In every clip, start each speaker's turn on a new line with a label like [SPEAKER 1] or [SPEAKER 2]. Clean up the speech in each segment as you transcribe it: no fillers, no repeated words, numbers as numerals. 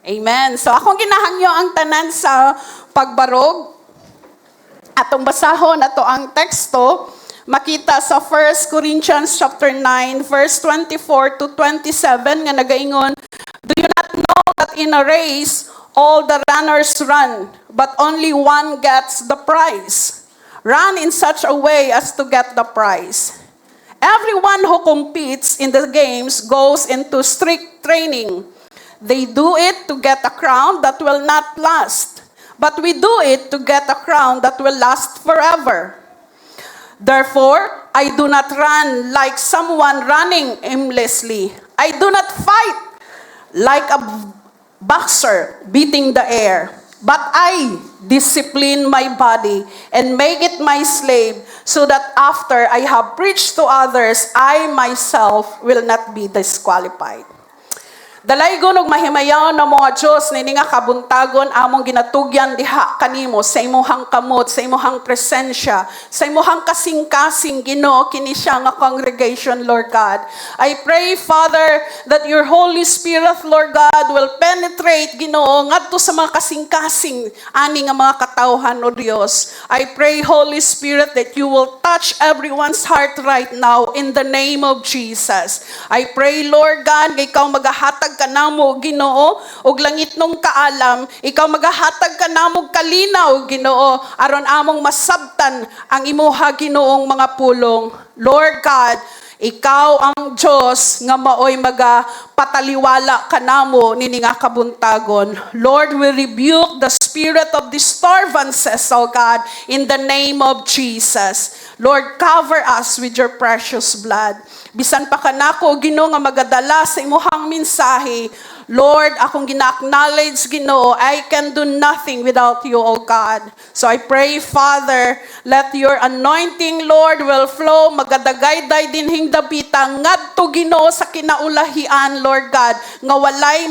[SPEAKER 1] Amen. So akong ginahangyo ang tanan sa pagbarog. Atong basahon ato ang teksto makita sa 1 Corinthians chapter 9 verse 24 to 27 nga nagaingon, "Do you not know that in a race all the runners run, but only one gets the prize? Run in such a way as to get the prize. Everyone who competes in the games goes into strict training. They do it to get a crown that will not last, but we do it to get a crown that will last forever. Therefore, I do not run like someone running aimlessly. I do not fight like a boxer beating the air, but I discipline my body and make it my slave, so that after I have preached to others, I myself will not be disqualified." Dalaygon og mahimayaw na mga Diyos na nga kabuntagon among ginatugyan diha kanimo sa imuhang kamot, sa imuhang presensya, sa imuhang kasing-kasing Ginoo kini siya nga congregation, Lord God. I pray, Father, that your Holy Spirit, Lord God, will penetrate, Ginoo, ngadto sa mga kasing-kasing ani nga mga katawhan, O Dios. I pray, Holy Spirit, that you will touch everyone's heart right now in the name of Jesus. I pray, Lord God, nga ikaw magahatag kanamo, Ginoo, og langit nung kaalam, ikaw magahatag kanamo kalinaw, Ginoo, aron among masabtan ang imuha, Ginoong mga pulong. Lord God, ikaw ang Diyos nga maoy magapataliwala kanamo nini nga kabuntagon. Lord, we rebuke the spirit of disturbances, O God, in the name of Jesus. Lord, cover us with your precious blood. Bisan pa kanako, Ginoo, nga magadala sa imuhang mensahe, Lord, akong gina-acknowledge, Ginoo, I can do nothing without you, O God. So I pray, Father, let your anointing, Lord, will flow, magadagayday dinhing dabita, ngadto, Ginoo, sa kinaulahian, Lord God, nga walay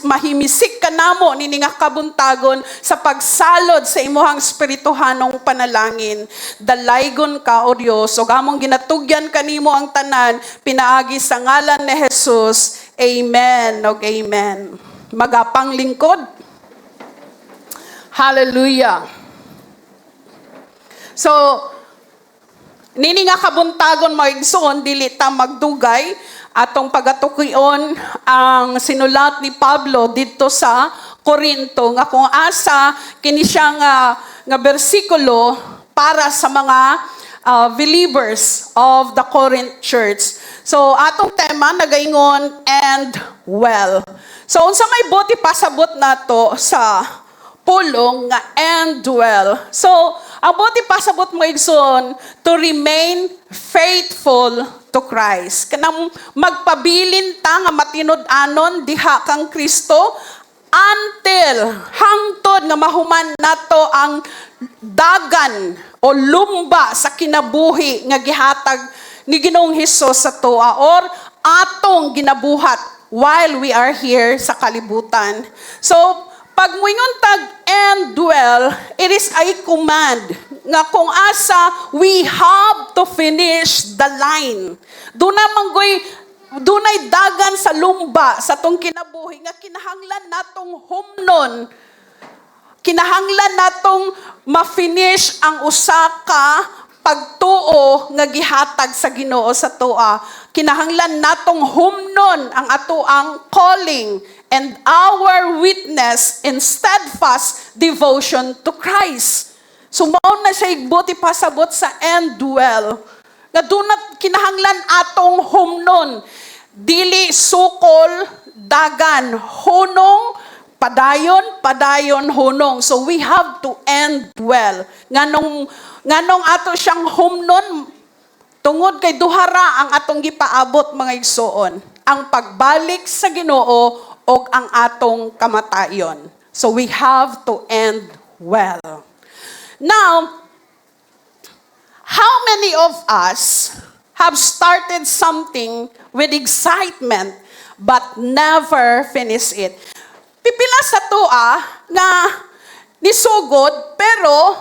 [SPEAKER 1] mahimisik kanamo nini nga kabuntagon sa pagsalod sa imuhang espirituhanong panalangin. Dalaygon ka, O Dios, ug among ginatugyan kanimo ang tanan, pinaagi sa ngalan ni Jesus. Amen. Okay, amen. Magapang lingkod. Hallelujah. So, nini nga kabuntagon maigsoon, dili ta magdugay atong pagatukion ang sinulat ni Pablo dito sa Corinto nga kung asa kini siya nga bersikulo para sa mga believers of the Corinth church. So, atong tema, nagaingon, and well. So, unsa may buti pasabot nato sa pulong nga and well. So, ang buti pasabot mo igsoon, to remain faithful to Christ. Kanang magpabilin ta nga matinud-anon diha kang Kristo, until hangtod nga mahuman nato ang dagan o lumba sa kinabuhi nga gihatag ni Ginoong Hesus sa toa or atong ginabuhat while we are here sa kalibutan. So, pag moingon tag and dwell, it is a command nga kung asa we have to finish the line. Dunay dagan sa lumba sa tong kinabuhi nga kinahanglan natong humnon. Kinahanglan natong ma-finish ang usa ka pagtuo nga gihatag sa Ginoo sa toa. Kinahanglan natong humnon ang atoang calling and our witness in steadfast devotion to Christ. So mao na siya igbuti pasabot sa and dwell. Nga dunat kinahanglan atong humnon. Dili sukol dagan hunong padayon hunong. So we have to end well. Nganong ato siyang humnon, tungod kay duhara ang atong gipaabot mga igsoon, ang pagbalik sa Ginoo o ang atong kamatayon. So we have to end well. Now, how many of us have started something with excitement but never finish it? Pipila sa toa nga nisugod pero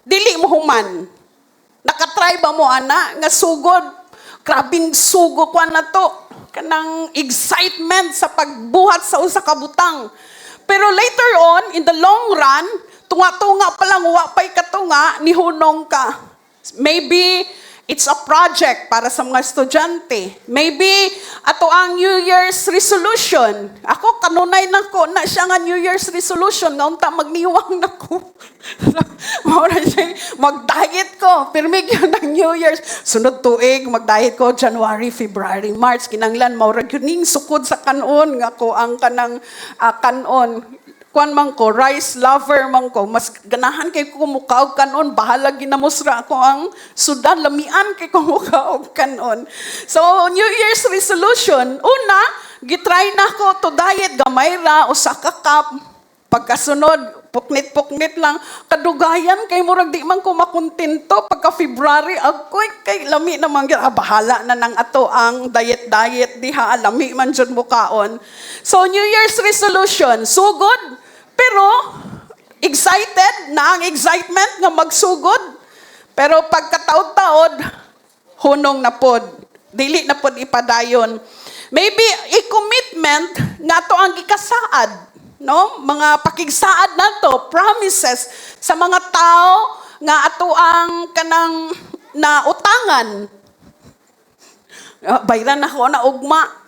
[SPEAKER 1] dili mo human. Nakatry ba mo ana nga sugod Grabing sugo kwa na to. Kanang excitement sa pagbuhat sa usa ka butang. Pero later on, in the long run, tunga-tunga pa lang, wapay katunga, nihunong ka. Maybe it's a project para sa mga estudyante. Maybe ato ang New Year's resolution. Ako kanunay nako na siya nga New Year's resolution nga unta magniwang nako. Maura siya mag-diet ko. Pirmig yun ng New Year's. Sunod tuig mag-diet ko January, February, March kinanglan maura gyud sukod sa kanon nga ko ang kanang kanon. Kuan man ko, rice lover man ko, mas ganahan kay ko mukaog kanon, bahala ginamusra ko ang sudan, lamian kay ko mukaog kanon. So, New Year's resolution, una, gitry na ko to diet, gamay ra, usa ka cup, pagkasunod, puknit-puknit lang, kadugayan kay murag di man ko makontento, pagka February, ako'y kay lami naman, bahala na nang ato ang diet-diet, diha, lami man dyan mukaon. So, New Year's resolution, sugod, pero, excited na ang excitement nga magsugod. Pero pagkataod-taod, hunong na pod. Dili na pod ipadayon. Maybe i-commitment nga to ang gikasaad. No? Mga pakigsaad na to, promises sa mga tao nga ato ang kanang nautangan. Bayran ako na ugma.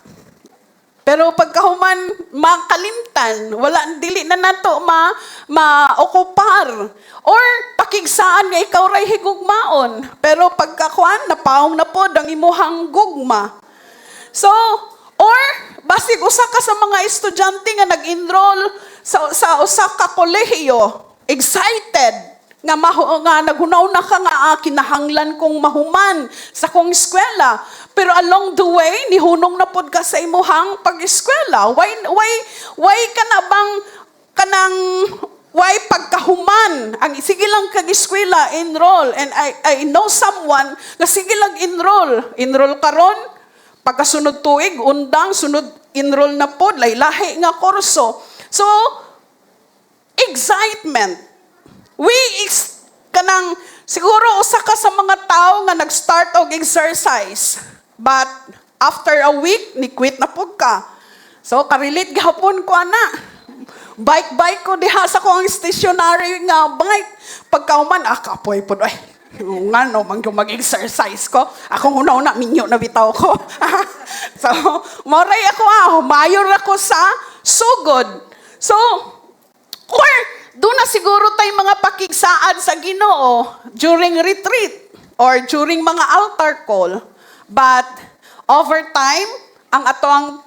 [SPEAKER 1] Pero pagkahuman makalimtan, wala dili na nato maokupar. Or pakigsaan nga ikaw ray higugmaon. Pero pagkakuan napaong na pod ang imuhang gugma. So, or basig usa ka sa mga estudyante nga nag-enroll sa usa ka kolehiyo, excited nga naghunaw na ka nga kinahanglan kong mahuman sa kong eskwela. Pero along the way, nihunong na pod ka sa imuhang pag-eskwela. Why ka na bang kanang why pagkahuman? Ang sige lang kag-eskwela, enroll. And I know someone na sige lang enroll. Enroll karon, pagkasunod tuig, undang, sunod enroll na pod, lahi nga kurso. So, excitement. Kanang siguro usa ka sa mga tao nga nag-start og exercise. But after a week, ni-quit na pug ka. So, karelate gihapon ko ana. Bike ko diha sa kong stationary nga bike. Pagkauman, kapoy po. Ay, nga no, mag-exercise ko. Ako una-una, minyo na bitaw ko. So, moray ako mayor ako sa sugod. So, or, doon na siguro tayo mga pakigsaad sa Ginoo during retreat or during mga altar call. But over time, ang ato ang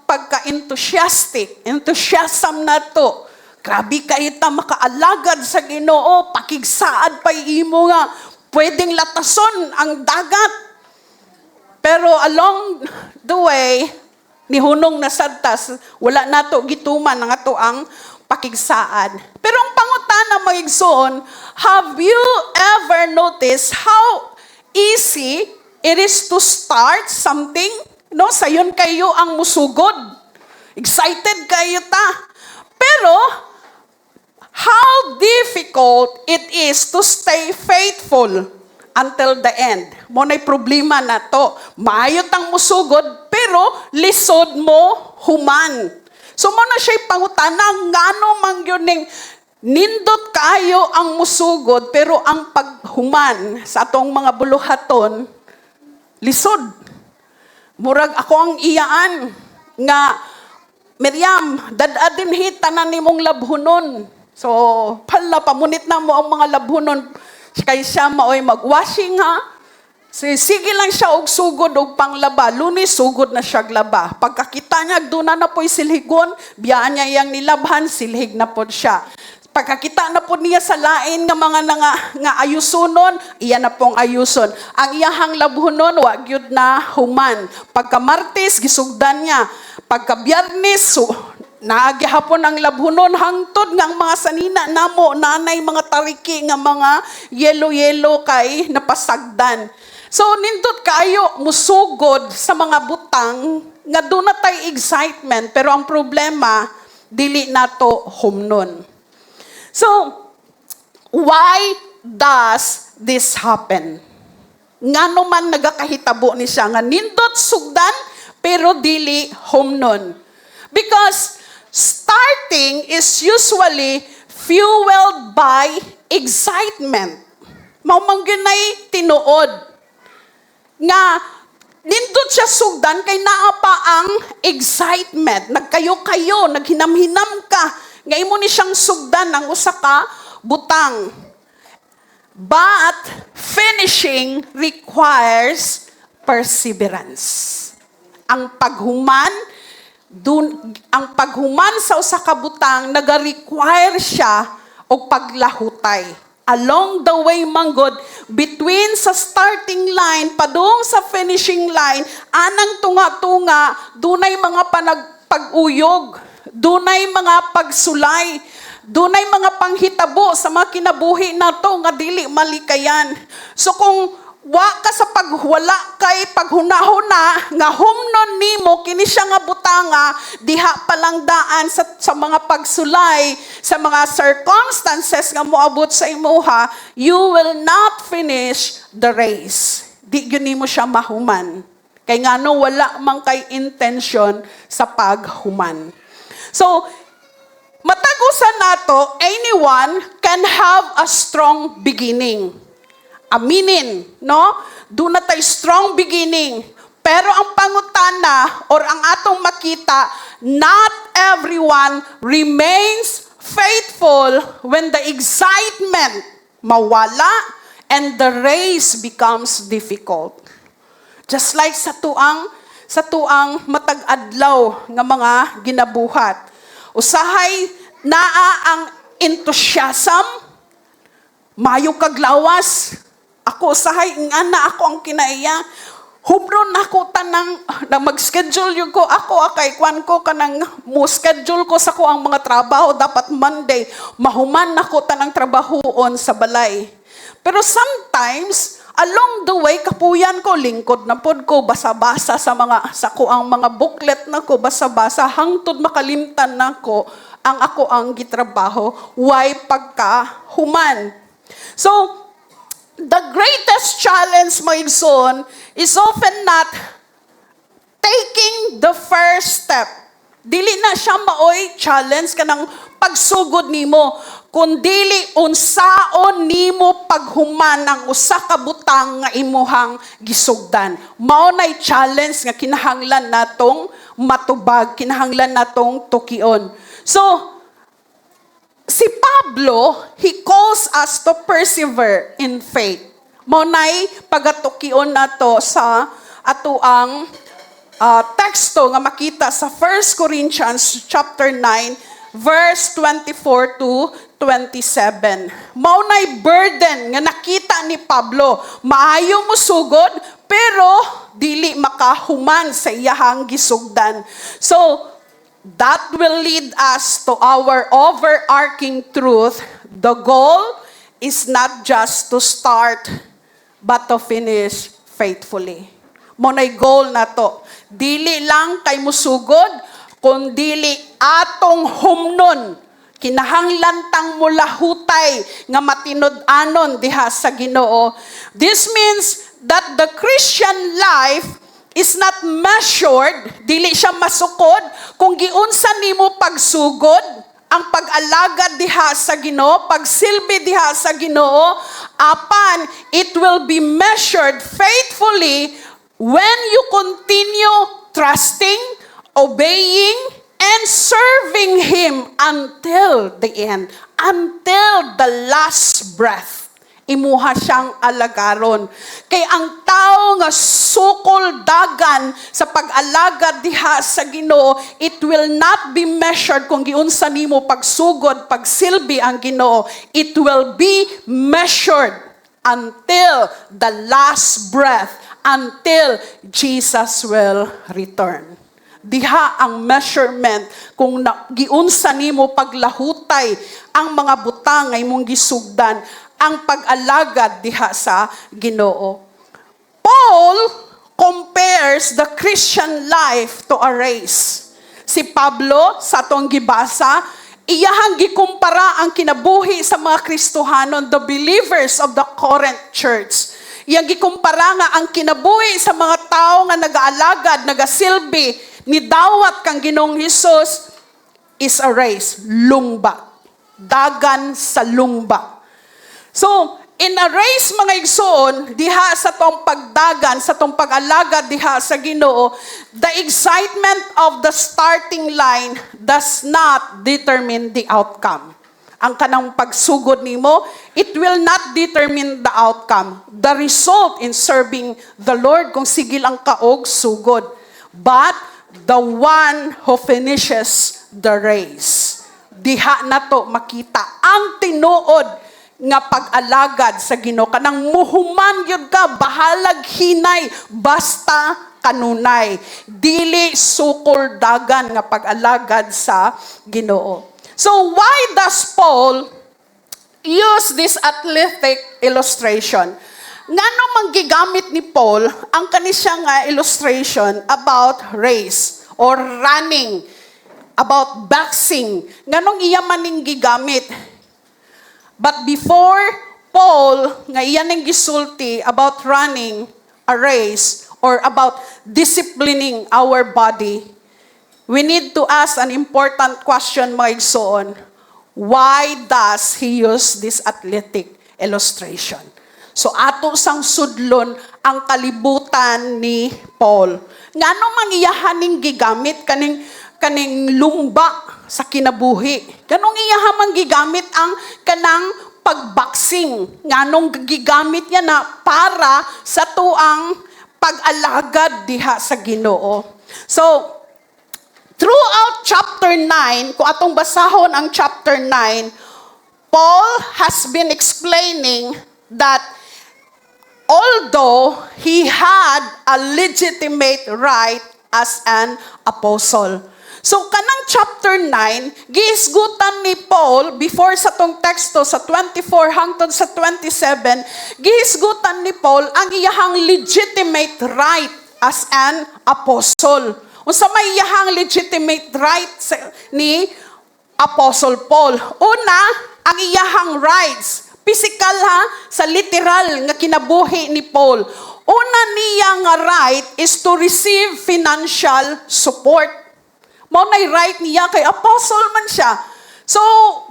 [SPEAKER 1] enthusiasm na to. Grabe kayo ta makaalagad sa Ginoo, pakigsaad pa imo nga, pwedeng latason ang dagat. Pero along the way, nihunong na sadtas, wala na to gituman ang ato ang pakigsaad. Pero ang pangutana magigsoon, have you ever noticed how easy it is to start something? No, sayon kayo ang musugod. Excited kayo ta. Pero, how difficult it is to stay faithful until the end. Mo na'y problema na to. Maayot ang musugod, pero lisod mo human. So mo na siya'y pangutana, ngano mang yun nindot kayo ang musugod, pero ang paghuman sa atong mga buluhaton, lisod. Murag ako ang iyaan, nga, Miriam, dadadin hitanan nimong labhunon. So, pala, pamunit na mo ang mga labhunon, kay siya maoy mag-washing ha. Sige lang siya og sugod og panglaba. Lunes, sugod na siya laba. Pagkakita niya, doon na po'y silhigon, biyaan niya iyang nilabhan, silhig na po siya. Pagkakita na po niya sa lain nga mga nga ayusunon, iyan na pong ayuson. Ang iyahang labhunon, wag yun na human. Pagka Martes, gisugdan niya. Pagka Biyernes, naagihapon ang labhunon, hangtod nga ang mga sanina namo, nanay mga tariki nga mga yelo-yelo kay napasagdan. So, nindot kayo musugod sa mga butang nga doon na tayo excitement, pero ang problema, dili nato humnon. So, why does this happen? Ngano man nagakahitabo ni siya nga nindot sugdan pero dili humnon. Because starting is usually fueled by excitement. Maumangginay tinuod nga nindot siya sugdan kay naa pa ang excitement. Nagkayo-kayo, naghinam-hinam ka. Nga imo ni siyang sugdan ang usa ka butang. But finishing requires perseverance. Ang paghuman sa usa ka butang naga-require siya og paglahutay. Along the way manggod, between sa starting line padung sa finishing line, anang tunga-tunga, dunay mga pag-uyog, dunay mga pagsulay, dunay mga panghitabo sa mga kinabuhi nato nga dili malikayan. So kung wa ka sa pagwala kay paghunahuna nga humnon nimo kini siya nga butanga, diha palang daan sa mga pagsulay, sa mga circumstances nga moabot sa imuha, you will not finish the race. Di gyud nimo siya mahuman. Kay ngano wala man kay intention sa paghuman. So matagusan nato, anyone can have a strong beginning. Aminin, no? Do na tayo strong beginning. Pero ang pangutana or ang atong makita, not everyone remains faithful when the excitement mawala and the race becomes difficult. Just like sa tuang matag-adlaw nga mga ginabuhat. Usahay naa ang enthusiasm, mayo kag lawas. Ako usahay nga na ako ang kinaiya. Humron ako tanang na mag-schedule yung ko. Ako akay kwan ko kanang mo-schedule ko sa ko ang mga trabaho. Dapat Monday, mahuman ako tanang trabahoon sa balay. Pero sometimes, along the way, kapuyan ko, lingkod na pod ko, basa-basa sa ko ang mga booklet na ko, basa-basa, hangtod makalimtan na ko ako ang gitrabaho, why pagka human. So, the greatest challenge, my son, is often not taking the first step. Dili na siya maoy challenge kanang pagsugod nimo, kundili unsaon nimo paghuman ang usa ka butang nga imuhang gisugdan. Mao nay challenge nga kinahanglan natong matubag, kinahanglan natong tukion. So, si Pablo, he calls us to persevere in faith. Maunay pagatukion nato sa atoang teksto nga makita sa 1 Corinthians chapter 9 verse 24 to 27. Maunay burden nga nakita ni Pablo, maayo mo sugod pero dili makahuman sa iyahang gisugdan. So that will lead us to our overarching truth. The goal is not just to start, but to finish faithfully. Monay goal na to. Dili lang kay musugod, kundili atong humnon. Kinahanglan tang mulahutay nga matinud-anon diha sa Ginoo. This means that the Christian life is not measured, dili siya masukod, kung giunsa nimo pagsugod, ang pag-alagad diha sa Ginoo, pagsilbi diha sa Ginoo, apan it will be measured faithfully when you continue trusting, obeying, and serving Him until the end, until the last breath. Imuha siyang alagaron. Kay ang tao nga sukol dagan sa pag-alagad diha sa Ginoo, it will not be measured kung giunsa nimo pagsugod, pagsilbi ang Ginoo. It will be measured until the last breath, until Jesus will return. Diha ang measurement kung giunsa nimo paglahutay ang mga butang nga imong gisugdan, ang pag-alagad diha sa Ginoo. Paul compares the Christian life to a race. Si Pablo, sa atong gibasa, iyahang gikumpara ang kinabuhi sa mga Kristohanon, the believers of the Corinth church. Iyang gikumpara nga ang kinabuhi sa mga tao nga nagaalagad, nagasilbi, ni dawat kang Ginoong Hesus is a race, lungba. Dagan sa lungba. So, in a race mga igsoon, diha sa tong pagdagan, sa tong pag-alagad diha sa Ginoo, the excitement of the starting line does not determine the outcome. Ang kanang pagsugod nimo, it will not determine the outcome. The result in serving the Lord, kung sigil ang kaog, sugod. But the one who finishes the race. Diha na to makita ang tinuod nga pag-alagad sa Ginoo. Kanang muhuman yun ka, bahalag hinay, basta kanunay. Dili sukol dagan nga pag-alagad sa Ginoo. So why does Paul use this athletic illustration? Ngano manggigamit ni Paul ang kanisya nga illustration about race or running, about boxing? Nganong iya maning gigamit? But before Paul nga iya ning gisulti about running a race or about disciplining our body, we need to ask an important question, mga igsoon. Why does he use this athletic illustration? So ato sang sudlon ang kalibutan ni Paul. Ngano man iyahaning gigamit kaning lumba sa kinabuhi? Ganong iyahamang gigamit ang kanang pagboxing? Nganong gigamit niya na para sa tuang pag-alagad diha sa Ginoo? So, throughout chapter 9, kung atong basahon ang chapter 9, Paul has been explaining that although he had a legitimate right as an apostle. So, kanang chapter 9, gihisgutan ni Paul, before sa tong teksto, sa 24 hangtod sa 27, gihisgutan ni Paul ang iyahang legitimate right as an apostle. Unsa may iyahang legitimate right ni Apostle Paul? Una, ang iyahang rights, physical ha, sa literal nga kinabuhi ni Paul. Una niya nga right is to receive financial support. Mao nay right niya kay apostle man siya. So,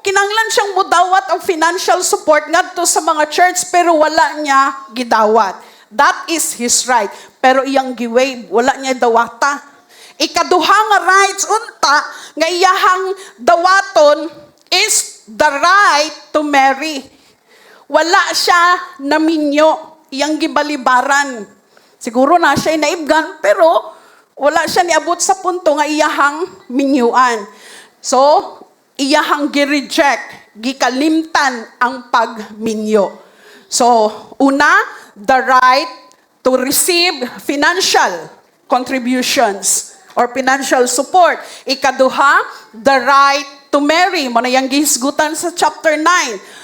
[SPEAKER 1] kinanglan siyang mudawat og financial support ngadto sa mga church pero wala niya gidawat. That is his right. Pero iyang giwave, wala niya dawata. Ikaduha nga rights unta nga iyahang dawaton is the right to marry. Wala siya naminyo, iyang gibalibaran. Siguro na siya naibgan, pero wala siya niabot sa punto nga iyahang minyuan. So, iyahang gi-reject, gikalimtan ang pagminyo. So, una, the right to receive financial contributions or financial support. Ikaduha, the right to marry. Muna yung gihisgutan sa chapter 9.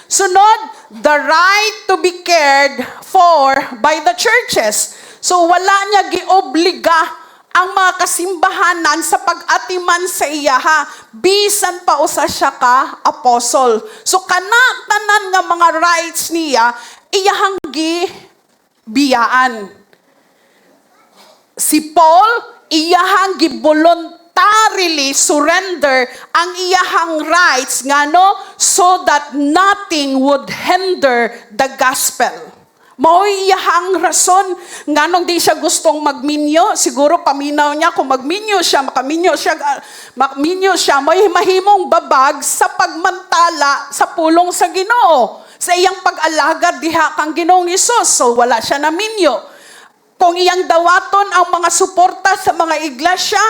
[SPEAKER 1] Sunod, the right to be cared for by the churches. So wala niya giobliga ang mga kasimbahanan sa pag-atiman sa iya ha. Bisan pa usa siya ka apostle. So tanan nga mga rights niya, iyahang gibiyaan. Si Paul, iyahang voluntarily surrender ang iyahang rights ngano so that nothing would hinder the gospel. Mao iyahang rason nganong di siya gustong magminyo. Siguro paminaw niya kung magminyo siya, makminyo siya, may mahimong babag sa pagmantala sa pulong sa Ginoo. Sa iyang pag-alagad diha kang Ginoong Hesus, so wala siya na minyo. Kung iyang dawaton ang mga suporta sa mga iglesia,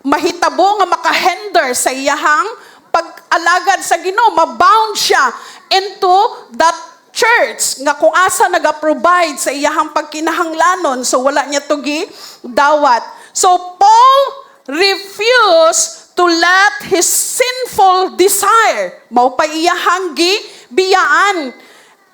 [SPEAKER 1] mahitabo nga makahinder sa iyahang pag-alagad sa Ginoo, mabound siya into that church nga kung asa naga-provide sa iyahang pagkinahanglanon, so wala niya tugi dawat. So Paul refused to let his sinful desire, mao pa iyahang gibiyaan.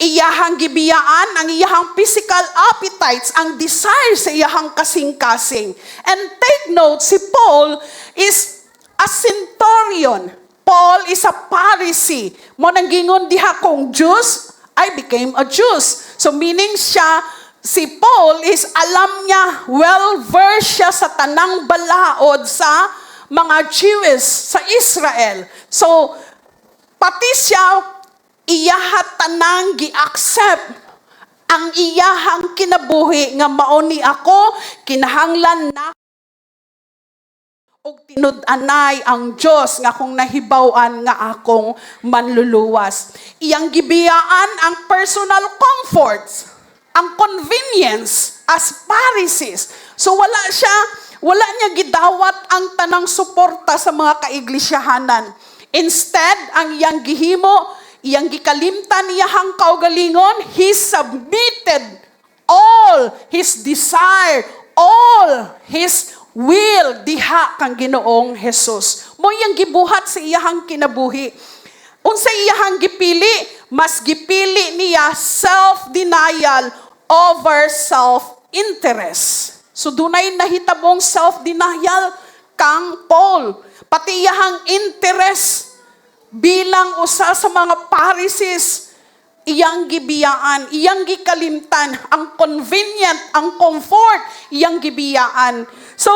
[SPEAKER 1] Iyahang gibiyaan ang iyahang physical appetites, ang desire sa iyahang kasing-kasing. And take note, si Paul is a centurion. Paul is a Pharisee. Mo nang gingon diha kong Jews, I became a Jew. So meaning siya si Paul is alam niya, well-versed siya sa tanang balaod sa mga Jews sa Israel. So, pati siya, iyahat tanang gi-accept ang iyahang kinabuhi nga mauni ako, kinahanglan na og tinud-anay ang Dios nga kung nahibaw-an nga akong manluluwas. Iyang gibiyaan ang personal comforts, ang convenience as Pharisees. So wala niya gidawat ang tanang suporta sa mga kaiglisyahanan. Instead, ang iyang gihimo, iyang gikalimtan iyahang kaugalingon, he submitted all his desire, all his will diha kang Ginoong Jesus. Mo iyang gibuhat sa iyahang kinabuhi. Unsa iyahang gipili? Mas gipili niya self-denial over self-interest. So dunay nahitabong self-denial kang Paul. Pati iyahang interest bilang usa sa mga Pharisees, iyang gibiyaan, iyang gikalimtan, ang convenient, ang comfort, iyang gibiyaan. So,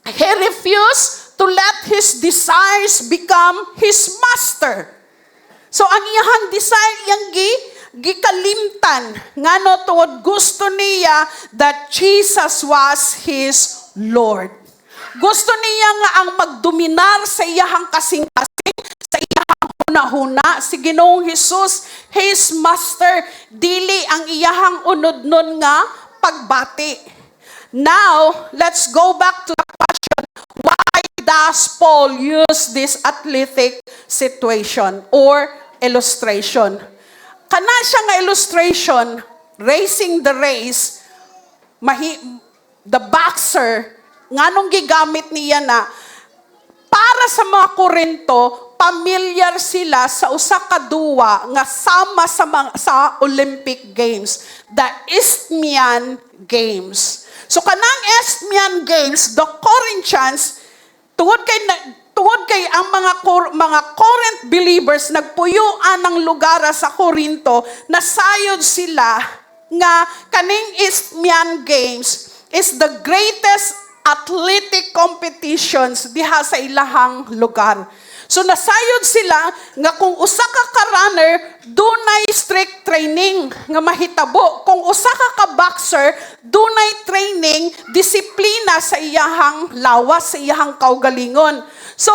[SPEAKER 1] he refused to let his desires become his master. So, ang iyang desire, iyang gikalimtan, ngano tuod gusto niya that Jesus was his Lord. Gusto niya nga ang magdominar sa iyahang kasing-kasing, sa iyahang huna-huna, si Ginoong Jesus, his master, dili ang iyahang unod nun nga pagbati. Now, let's go back to the question, why does Paul use this athletic situation or illustration? Kana siya nga illustration, racing the race, the boxer, nganong gigamit niya na, para sa mga Korinto, pamilyar sila sa usa ka duwa nga sama sa Olympic Games, the Isthmian Games. So kanang Isthmian Games, the Corinthians, tungod kay ang mga Corinth believers nagpuyuan ng lugar sa Corinto, nasayod sila nga kaning Isthmian Games is the greatest athletic competitions diha sa ilahang lugar. So nasayod sila nga kung usa ka runner, dunay strict training nga mahitabo. Kung usa ka boxer, dunay training, disiplina sa iyahang lawas, sa iyahang kaugalingon. So,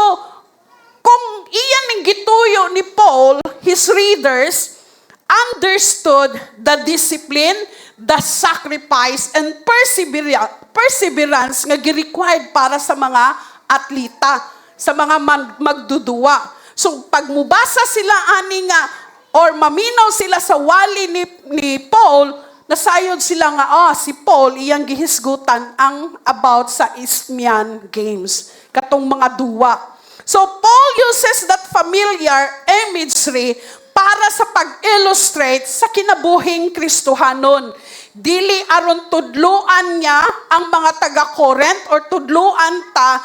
[SPEAKER 1] kung iyan ang gituyo ni Paul, his readers understood the discipline, the sacrifice, and perseverance nga gi-required para sa mga atleta, sa mga magduduwa. So, pag mubasa sila ani nga, or maminaw sila sa wali ni Paul, nasayod sila nga, si Paul, iyang gihisgutan ang about sa Isthmian Games, katong mga duwa. So, Paul uses that familiar imagery para sa pag-illustrate sa kinabuhing Kristohanon. Dili aron tudluan niya ang mga taga-Corinth or tudluan ta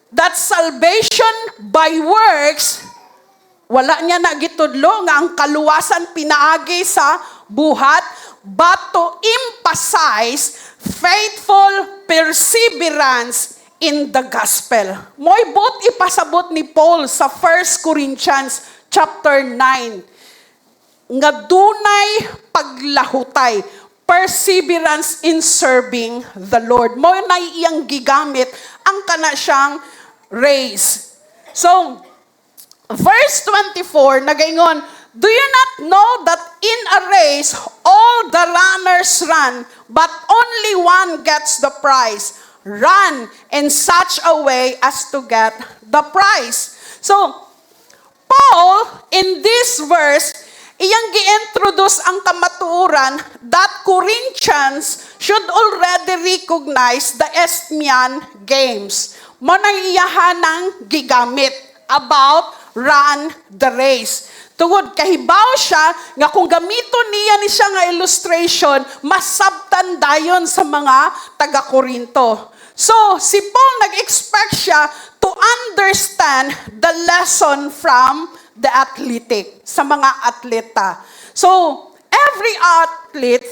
[SPEAKER 1] that salvation by works, wala niya na gitudlo nga ang kaluwasan pinaagi sa buhat, but to emphasize faithful perseverance in the gospel. Mo'y but ipasabot ni Paul sa 1 Corinthians chapter 9, nga dunay paglahutay, perseverance in serving the Lord. Mo'y na iyang gigamit ang kana siyang race. So, verse 24, nagaingon, do you not know that in a race, all the runners run, but only one gets the prize? Run in such a way as to get the prize. So, Paul, in this verse, iyang gi-introduce ang kamatuoran that Corinthians should already recognize the Isthmian Games. Mo nang iyahanang gigamit about run the race. Tungod kahibaw siya nga kung gamiton niya ni siya nga illustration, masabtan dayon sa mga taga-Korinto. So, si Paul nag-expect siya to understand the lesson from the athletic, sa mga atleta. So, every athlete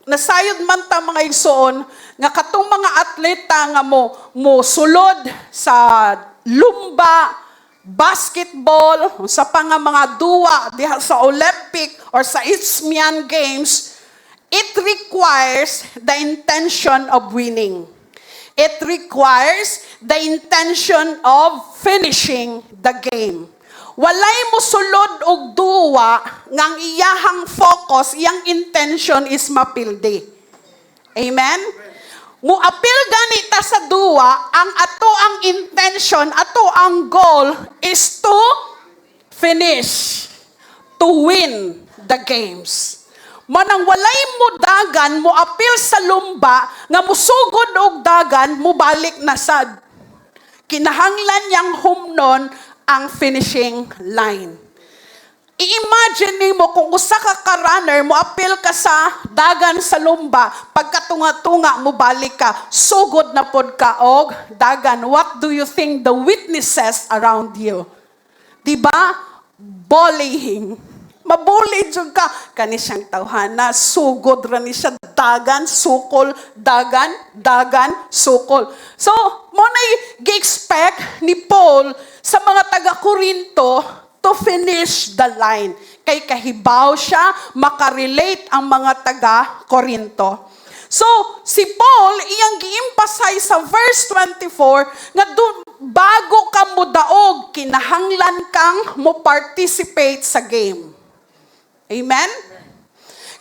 [SPEAKER 1] nasayod man ta mga igsoon, nga katong mga atleta nga mo sulod sa lumba, basketball, sa pa nga mga duwa diha sa Olympic or sa Isthmian Games, it requires the intention of winning. It requires the intention of finishing the game. Walay mo sulod og duwa ngang iyahang focus, iyang intention is mapildi. Amen? Muapil gani ta sa duwa, ang ato ang intention, ato ang goal is to finish, to win the games. Manang walay mo dagan, mo apil sa lumba, nga musugod og dagan, mo balik na sad. Kinahanglan niyang humnon ang finishing line. I-imagine mo kung usa ka runner, mo apil ka sa dagan sa lumba, pagkatunga-tunga mo balik ka, sugod na pod ka og dagan. What do you think the witnesses around you? Diba? Bullying. Mabuli jud ka kani siyang tawhana, sugod ra ni siya dagan, sukol, dagan, sukol. So, mo nay gi-expect ni Paul sa mga taga-Korinto to finish the line. Kay kahibaw siya, makarelate ang mga taga-Korinto. So, si Paul, iyang gi-emphasize sa verse 24, nga bago ka mo daog, kinahanglan kang mo participate sa game. Amen?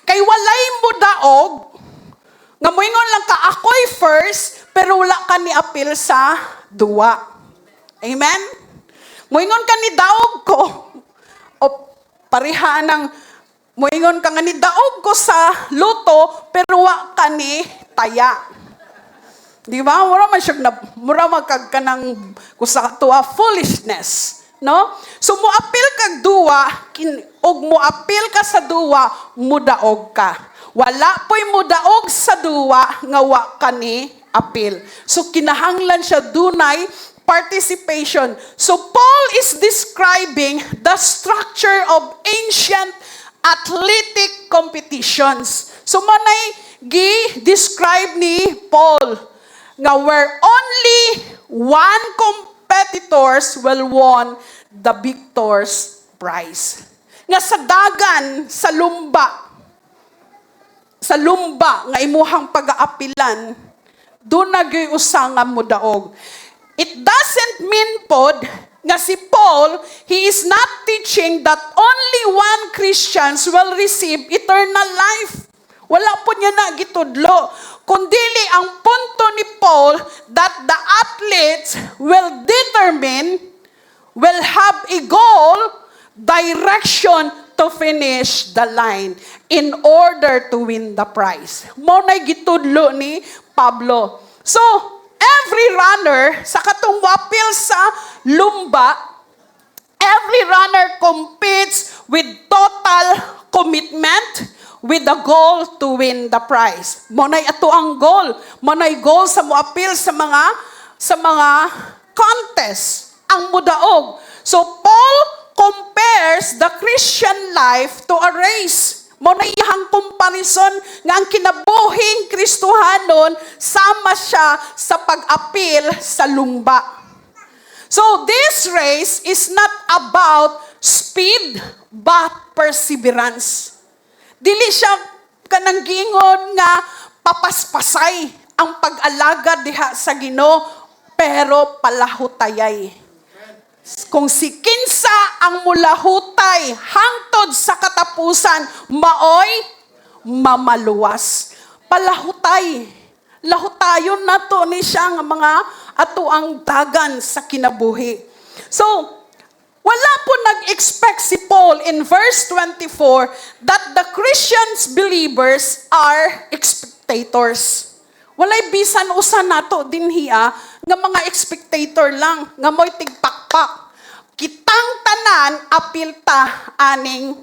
[SPEAKER 1] Kay walay mo daog, nga moingon lang ka, ako'y first, pero wala ka ni apil sa duwa. Amen? Moingon ka ni daog ko, o pariha ng, moingon ka nga ni daog ko sa luto, pero wala ka ni taya. Di ba? Mura man siya, mura magkag ka ng kusa tuwa, foolishness. No? So, muapil kag duwa, og muapil ka sa duwa, mudaog ka. Wala po'y mudaog sa duwa, nga wa ka ni apil. So, kinahanglan siya dunay participation. So, Paul is describing the structure of ancient athletic competitions. So, manay gi-describe ni Paul, nga where only one competitors will won the victor's prize. Nga sa dagan, sa lumba, nga imuhang pag-aapilan, doon nag-iusang mo daog. It doesn't mean pod, nga si Paul, he is not teaching that only one Christians will receive eternal life. Wala po niya na gitudlo. Kundili ang punto ni Paul that the athletes will have a goal, direction to finish the line in order to win the prize. Mo na'y gitudlo ni Pablo. So, every runner, sa katong wapil sa lumba, every runner competes with total commitment, with the goal to win the prize. Monay ato ang goal. Monay goal sa moapil sa mga contest ang mudaog. So Paul compares the Christian life to a race. Monay ihang comparison nga ang kinabuhing Kristohanon sama siya sa pag-apil sa lumba. So this race is not about speed but perseverance. Dili siya kanang gingon nga papaspasay ang pag-alaga diha sa Ginoo, pero palahutayay. Kung si kinsa ang mulahutay hangtod sa katapusan, maoy mamaluwas. Palahutay. Lahutayon nato ni siya nga mga ato ang dagan sa kinabuhi. So, wala po nag-expect si Paul in verse 24 that the Christians believers are spectators. Walay bisan usa nato dinhiya nga mga spectator lang, nga mo'y tigpakpak. Kitang tanan apilta aning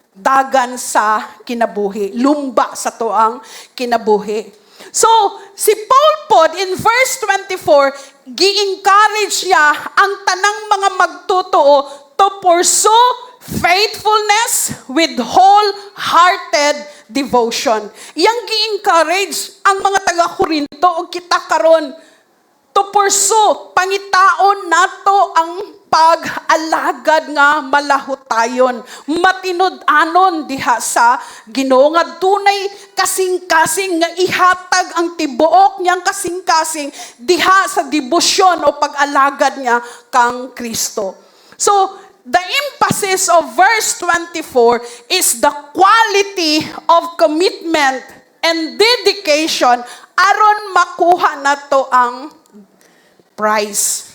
[SPEAKER 1] dagan sa kinabuhi, lumba sa tuang kinabuhi. So, si Paul pod in verse 24, gi-encourage niya ang tanang mga magtutuo to pursue faithfulness with wholehearted devotion. Iyang gi-encourage ang mga taga-Korinto o kita karon to pursue, pangitaon nato ang pag-alagad nga malahutayon, matinud-anon diha sa Ginoo nga dunay kasing-kasing nga ihatag ang tibuok niyang kasing-kasing diha sa debosyon o pag-alagad niya kang Kristo. So, the emphasis of verse 24 is the quality of commitment and dedication aron makuha nato ang prize.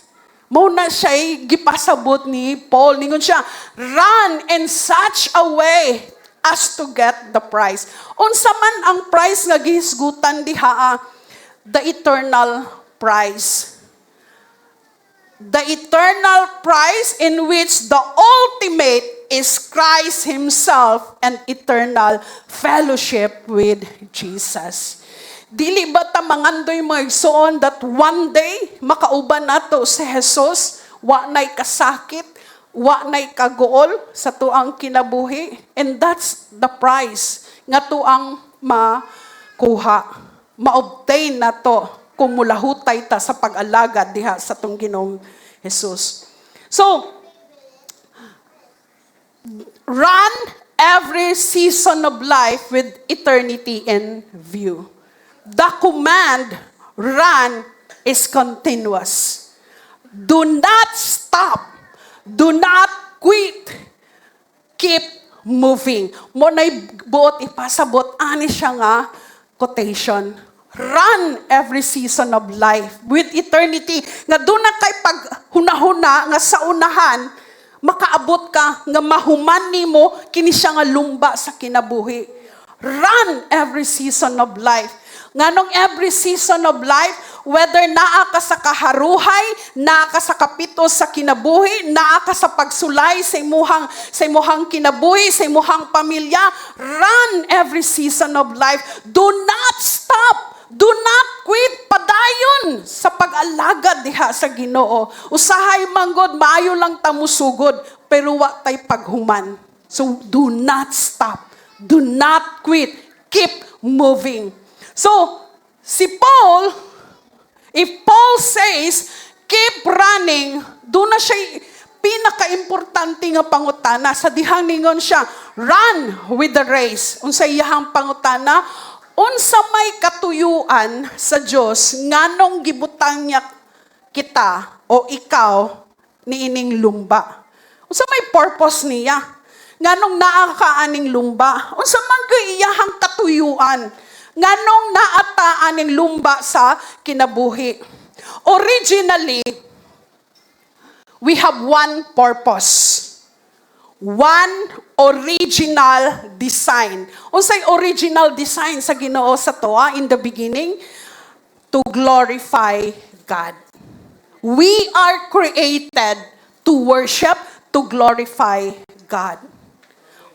[SPEAKER 1] Muna siya'y gipasabot ni Paul. Ningon siya, run in such a way as to get the prize. Unsa man ang prize nga gihisgutan diha, the eternal prize. The eternal prize in which the ultimate is Christ Himself and eternal fellowship with Jesus. Dili ba ta mangandoy mga igsoon that one day makauban nato si Jesus, wa nay kasakit, wa nay kagool sa tuang kinabuhi, and that's the prize nga tuang makuha, ma-obtain nato kung mulahutay ta sa pag-alagad diha sa tong Ginoong Jesus. So, run every season of life with eternity in view. The command, run, is continuous. Do not stop. Do not quit. Keep moving. Mo na'y buot ipasabot, ani siya nga quotation. Run every season of life with eternity. Nga doon na kay paghunahuna nga sa unahan, makaabot ka nga mahuman nimo kini siya nga lumba sa kinabuhi. Run every season of life. Nganong every season of life, whether naa ka sa kaharuhay, naa ka sa kapito sa kinabuhi, naa ka sa pagsulay sa imuhang kinabuhi, sa imuhang pamilya, run every season of life. Do not stop. Do not quit. Padayon sa pag-alagad diha sa Ginoo. Usahay manggod, maayo lang tamusugod, pero wa tay paghuman. So do not stop. Do not quit. Keep moving. So, si Paul, if Paul says, keep running, doon na siya pinaka-importante nga pangutana. Sa dihang ningon siya, run with the race. Unsa iyahang pangutana, unsa may katuyuan sa Dios nganong gibutang niya kita o ikaw niining lumba. Unsa may purpose niya? Nganong naa ka aning lumba? Unsa man kay iyahang katuyuan? Nganong naata aning lumba sa kinabuhi? Originally, we have one purpose. One original design. Unsay original design sa Ginoo sa toa in the beginning? To glorify God. We are created to worship, to glorify God.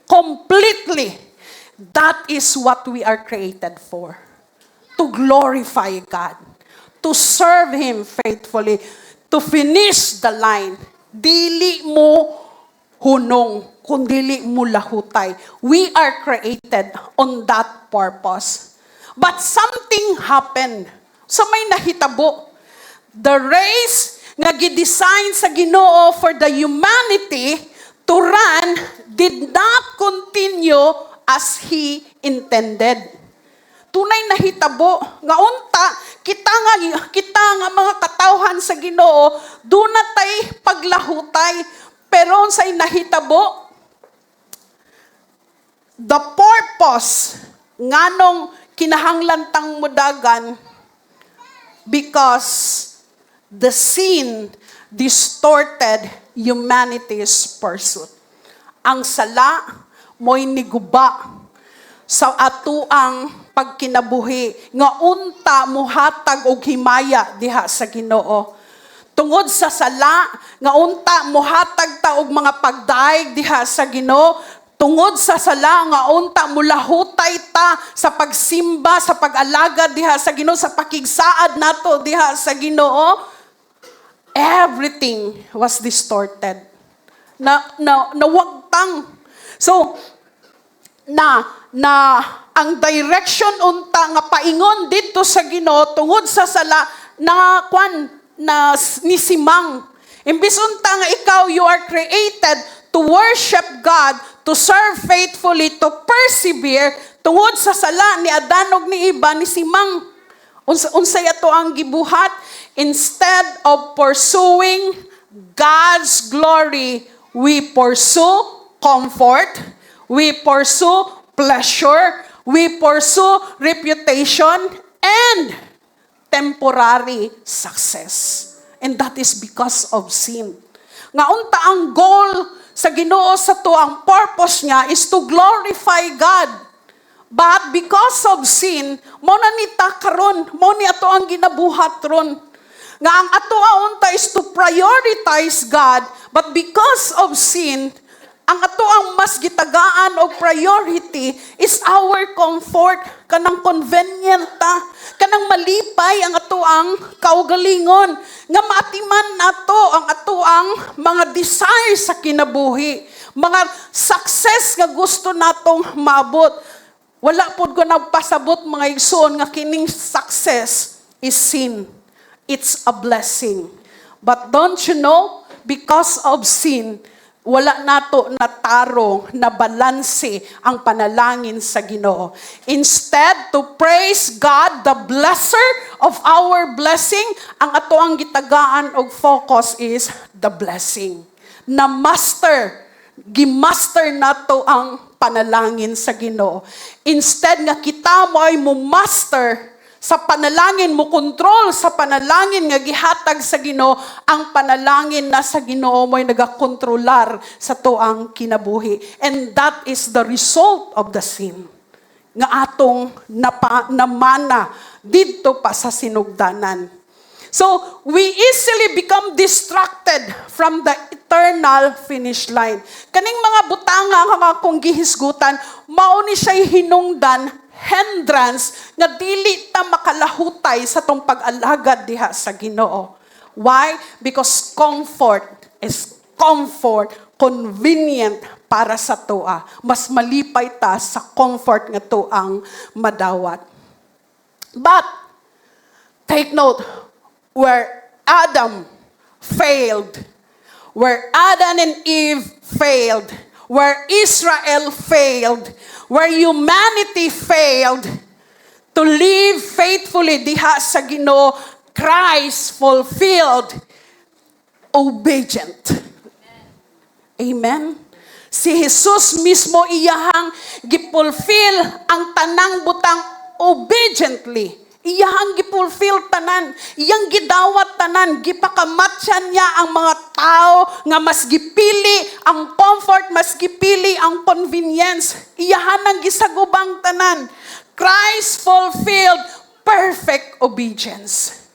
[SPEAKER 1] Completely. That is what we are created for. To glorify God. To serve Him faithfully. To finish the line. Dili mo hunong, kundili mo lahutay. We are created on that purpose. But something happened. So may nahitabo. The race nga gidesign sa Ginoo for the humanity to run did not continue as He intended. Tunay na hitabo nga unta kita nga mga katawhan sa Ginoo dunay paglahutay pero unsay nahitabo the purpose nganong kinahanglan tang mudagan because the sin distorted humanity's pursuit. Ang sala mo'y niguba sa atuang pagkinabuhi nga unta muhatag og himaya diha sa Ginoo. Tungod sa sala nga unta muhatag ta og mga pagdaig diha sa Ginoo, tungod sa sala nga unta mulahutay ta sa pagsimba, sa pag-alagad diha sa Ginoo, sa pakigsaad nato diha sa Ginoo, everything was distorted. Nawagtang. So, ang direction unta nga paingon dito sa Ginoo tungod sa sala na ni simang. Imbis unta nga ikaw, you are created to worship God, to serve faithfully, to persevere, tungod sa sala ni Adan ug ni Eva ni simang. Unsay ato ang gibuhat? Instead of pursuing God's glory, we pursue comfort, we pursue pleasure, we pursue reputation, and temporary success. And that is because of sin. Nga unta ang goal sa Ginoo sa to, ang purpose niya is to glorify God. But because of sin, mo na nita karon, mo ni ato ang ginabuhat ron. Nga ang ato unta is to prioritize God, but because of sin, ang ato ang mas gitagaan o priority is our comfort, kanang convenient kanang malipay ang ato ang kaugalingon, nga maatiman nato ang ato ang mga desire sa kinabuhi, mga success nga gusto natong maabot. Wala pod ko nagpasabot mga igsoon nga kining success is sin. It's a blessing. But don't you know, because of sin, wala nato natarong na balanse ang panalangin sa Ginoo. Instead, to praise God, the blesser of our blessing, ang ato ang gitagaan og focus is the blessing. Gimaster nato ang panalangin sa Ginoo. Instead nga kita mo ay mo-master sa panalangin, mo control sa panalangin nga gihatag sa Ginoo, ang panalangin na sa Ginoo mo'y nagakontrolar sa toang kinabuhi. And that is the result of the sin nga atong namana didto pa sa sinugdanan. So, we easily become distracted from the eternal finish line. Kaning mga butanga nga kung gihisgutan, mao ni siya'y hinungdan, hindrance, nga dili ta makalahutay sa tong pag-alagad diha sa Ginoo. Why? Because comfort is convenient para sa toa. Mas malipay ta sa comfort nga to ang madawat. But, take note, where Adam failed, where Adam and Eve failed, where Israel failed, where humanity failed to live faithfully diha sa Ginoo, Christ fulfilled obedient. Amen. Si Jesus mismo iyahang gipulfill ang tanang butang obediently. Iyahang gipulfill tanan, iyang gidawat tanan, gipakamatyan niya ang mga tao nga mas gipili ang comfort, mas gipili ang convenience. Iyahan ang gisagubang tanan. Christ fulfilled perfect obedience.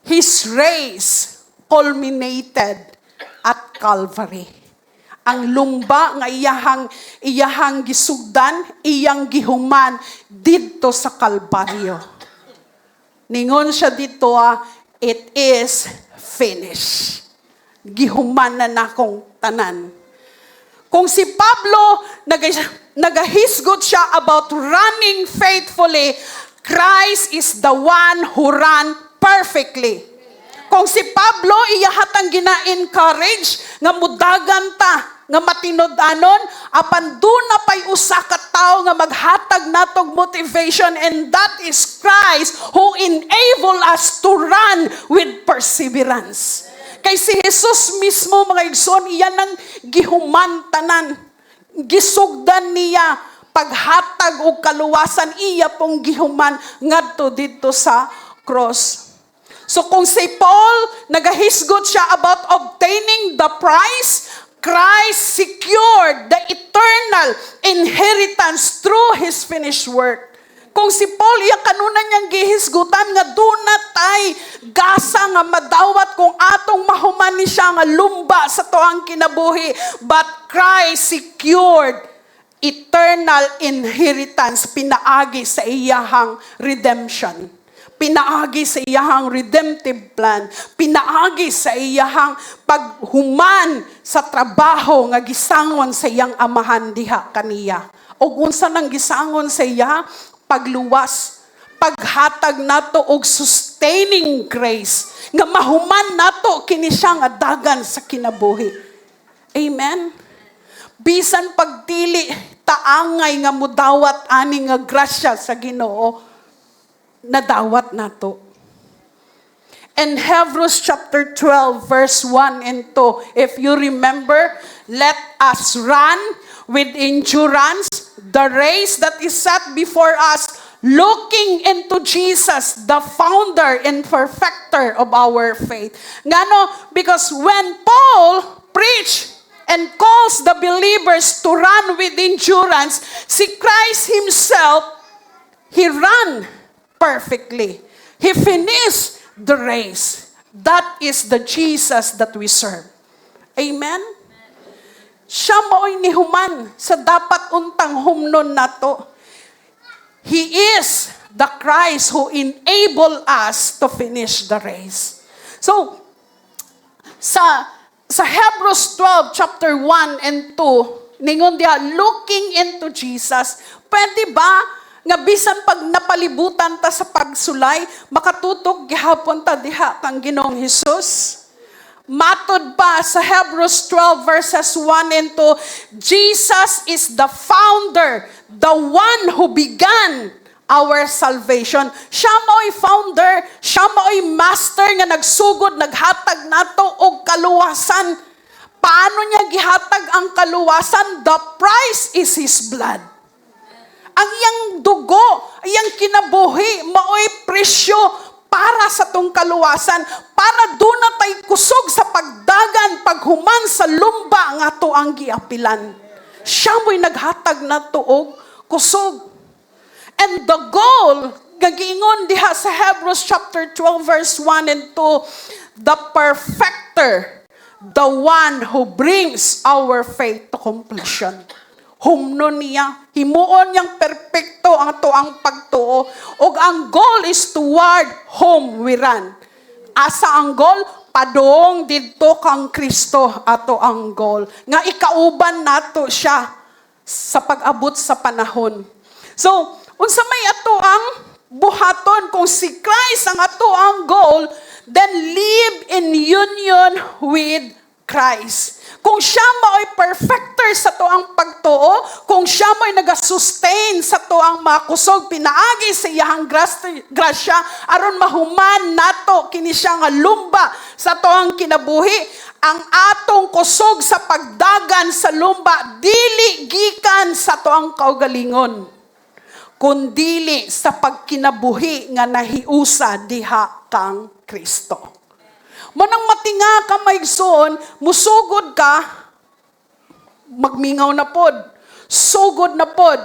[SPEAKER 1] His race culminated at Calvary. Ang lumba nga iyahang gisugdan, iyang gihuman dito sa Kalbaryo. Ningon siya dito, it is finished. Gihuman na nakong tanan. Kung si Pablo nagahisgot siya about running faithfully, Christ is the one who ran perfectly. Kung si Pablo iyahatang gina-encourage nga mudagan ta, nga matinod-anon, apan duna pa'y usa ka tao nga maghatag natog motivation, and that is Christ who enable us to run with perseverance. Kay si Jesus mismo, mga igsoon, iyan ang gihuman tanan. Gisugdan niya, paghatag o kaluwasan, iya pong gihuman ngadto dito sa cross. So kung si Paul, nagahisgot siya about obtaining the prize, Christ secured the eternal inheritance through His finished work. Kung si Paul, iya kanuna niyang gihisgutan nga duna tay gasa nga madawat kung atong mahuman ni siya nga lumba sa toang kinabuhi. But Christ secured eternal inheritance, pinaagi sa iyahang redemption. Pinaagi sa iyahang redemptive plan, pinaagi sa iyahang paghuman sa trabaho nga gisangon sa iyang amahan diha kaniya. og unsa nang gisangon sa iya pagluwas, paghatag nato og sustaining grace nga mahuman nato kini siya nga dagan sa kinabuhi. Amen. Bisan pagdili taangay nga mudawat ani nga grasya sa Ginoo, nadawat nato. In Hebrews chapter 12, verse 1 and 2, if you remember, let us run with endurance the race that is set before us, looking into Jesus, the founder and perfecter of our faith. Ngano? Because when Paul preached and calls the believers to run with endurance, si Christ himself, he ran perfectly. He finished the race. That is the Jesus that we serve. Amen? Siya mao'y nihuman sa dapat untang humnon nato. He is the Christ who enable us to finish the race. So, sa Hebrews 12, chapter 1 and 2, ningon diha, looking into Jesus, pwede ba nga bisan pag napalibutan ta sa pagsulay, makatutog gihapon ta diha kang Ginoong Hesus? Matod pa sa Hebrews 12 verses 1 and 2, Jesus is the founder, the one who began our salvation. Siya mo'y founder, siya mo'y master nga nagsugod, naghatag nato og kaluwasan. Paano niya gihatag ang kaluwasan? The price is His blood. Ang iyang dugo, iyang kinabuhi, mao'y presyo para sa tong kaluwasan, para doon na tay kusog sa pagdagan, paghuman sa lumba nga to ang giapilan. Siya mo'y naghatag na tuog kusog. And the goal, gagingon diha sa Hebrews chapter 12 verse 1 and 2, the perfecter, the one who brings our faith to completion. Humnon niya, himuon niyang perpekto ang ato ang pagtuo, ug ang goal is toward whom we run. Asa ang goal? Padong didto kang Kristo ato ang goal. Nga ikauban nato siya sa pag-abot sa panahon. So, unsa may ato ang buhaton kung si Christ ang ato ang goal, then live in union with Christ. Kung siya mao'y perfecter sa toang pagtuo, kung siya mao'y nagasustain sa toang makusog, pinaagi sa iyang grasya, aron mahuman nato kini siya nga lumba sa toang kinabuhi, ang atong kusog sa pagdagan sa lumba, dili gikan sa toang kaugalingon, kundili sa pagkinabuhi nga nahiusa diha kang Kristo. Manang matinga ka maigsoon, musugod ka, magmingaw na pod, sugod na pod,